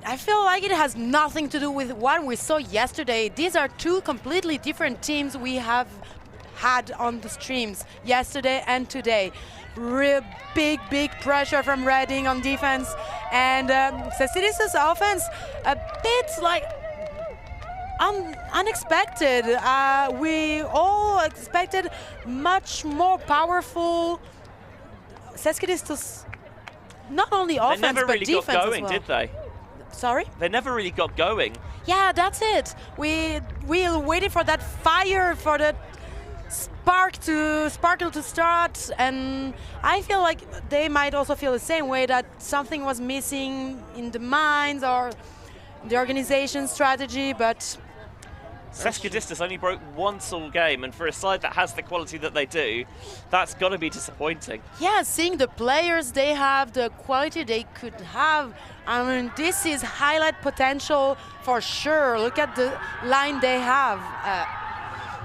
I feel like it has nothing to do with what we saw yesterday. These are two completely different teams we have had on the streams yesterday and today. Real big pressure from Reading on defense, and Sesquidistus offense a bit like unexpected. We all expected much more powerful Sesquidistus, not only offense they never but really defense got going, as well. did they? Sorry? They never really got going. Yeah, that's it. We waited for that fire, for the sparkle to start, and I feel like they might also feel the same way, that something was missing in the minds or the organization strategy, but Sesquidistus only broke once all game, and for a side that has the quality that they do, that's got to be disappointing. yeah, seeing the players they have, the quality they could have, I mean, this is highlight potential for sure. Look at the line they have.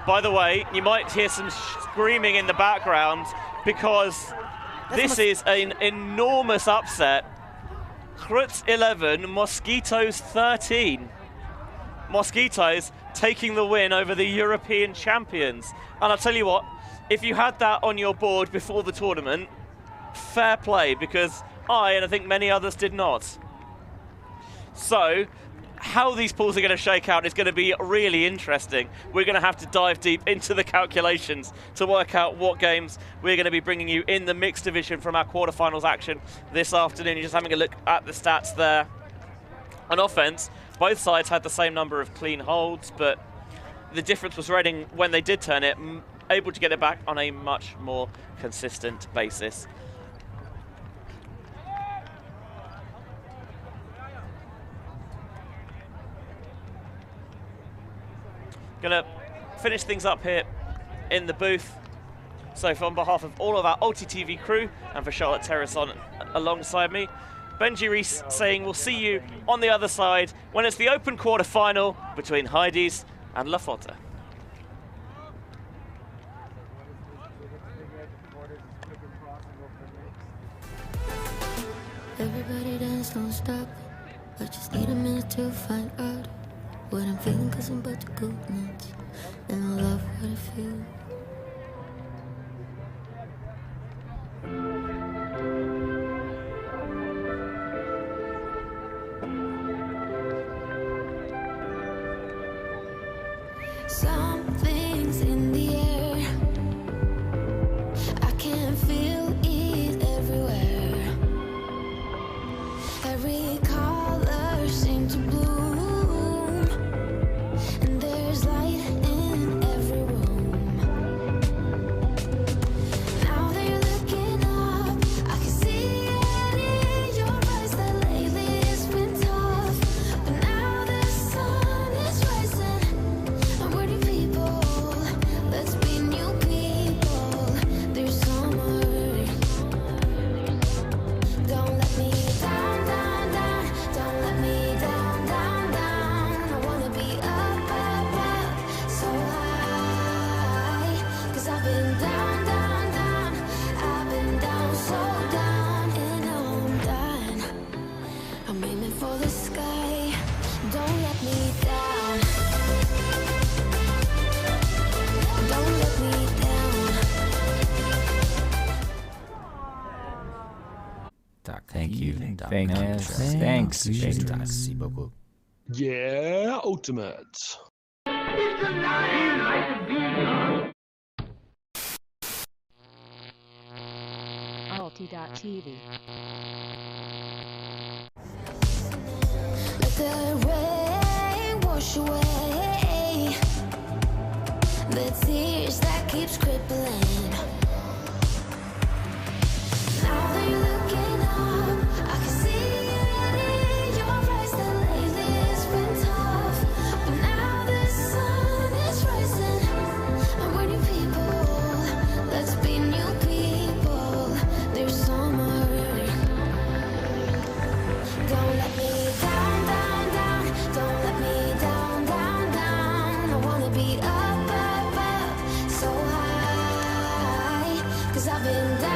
By the way, you might hear some screaming in the background, because this is an enormous upset. Cruz 11, Mosquitoes 13. Mosquitoes taking the win over the European champions. And I'll tell you what, if you had that on your board before the tournament, fair play, because and I think many others did not. So, how these pools are going to shake out is going to be really interesting. We're going to have to dive deep into the calculations to work out what games we're going to be bringing you in the mixed division from our quarterfinals action this afternoon. You're just having a look at the stats there. On offense, both sides had the same number of clean holds, but the difference was Reading, when they did turn it, able to get it back on a much more consistent basis. Gonna finish things up here in the booth. So on behalf of all of our ULTI.TV crew and for Charlotte Terrace on alongside me, Benji Rees saying we'll see you on the other side when it's the open quarter final between Heidi's and La Fotta. Everybody dance, don't stop. I just need a minute to find out what I'm feeling, cause I'm about to go nuts. And I love what I feel. Something's in the air. I can feel it everywhere. Every color seems to bloom, and there's light in every room. Now that you're looking up, I can see it in your eyes that lately it's been tough. But now the sun is rising, and we're new people. Let's be new people. There's summer. Don't let me down, down, down. Don't let me down, down, down. I wanna be up, up, up, so high. 'Cause I've been down, down, down. I've been down, so down, and now I'm done. I'm aiming for the sky. Don't let me down. Don't let me down. Thank you. Thanks. Merci beaucoup. Yeah, Ultimate. ULTI.TV. 'cause I've been down.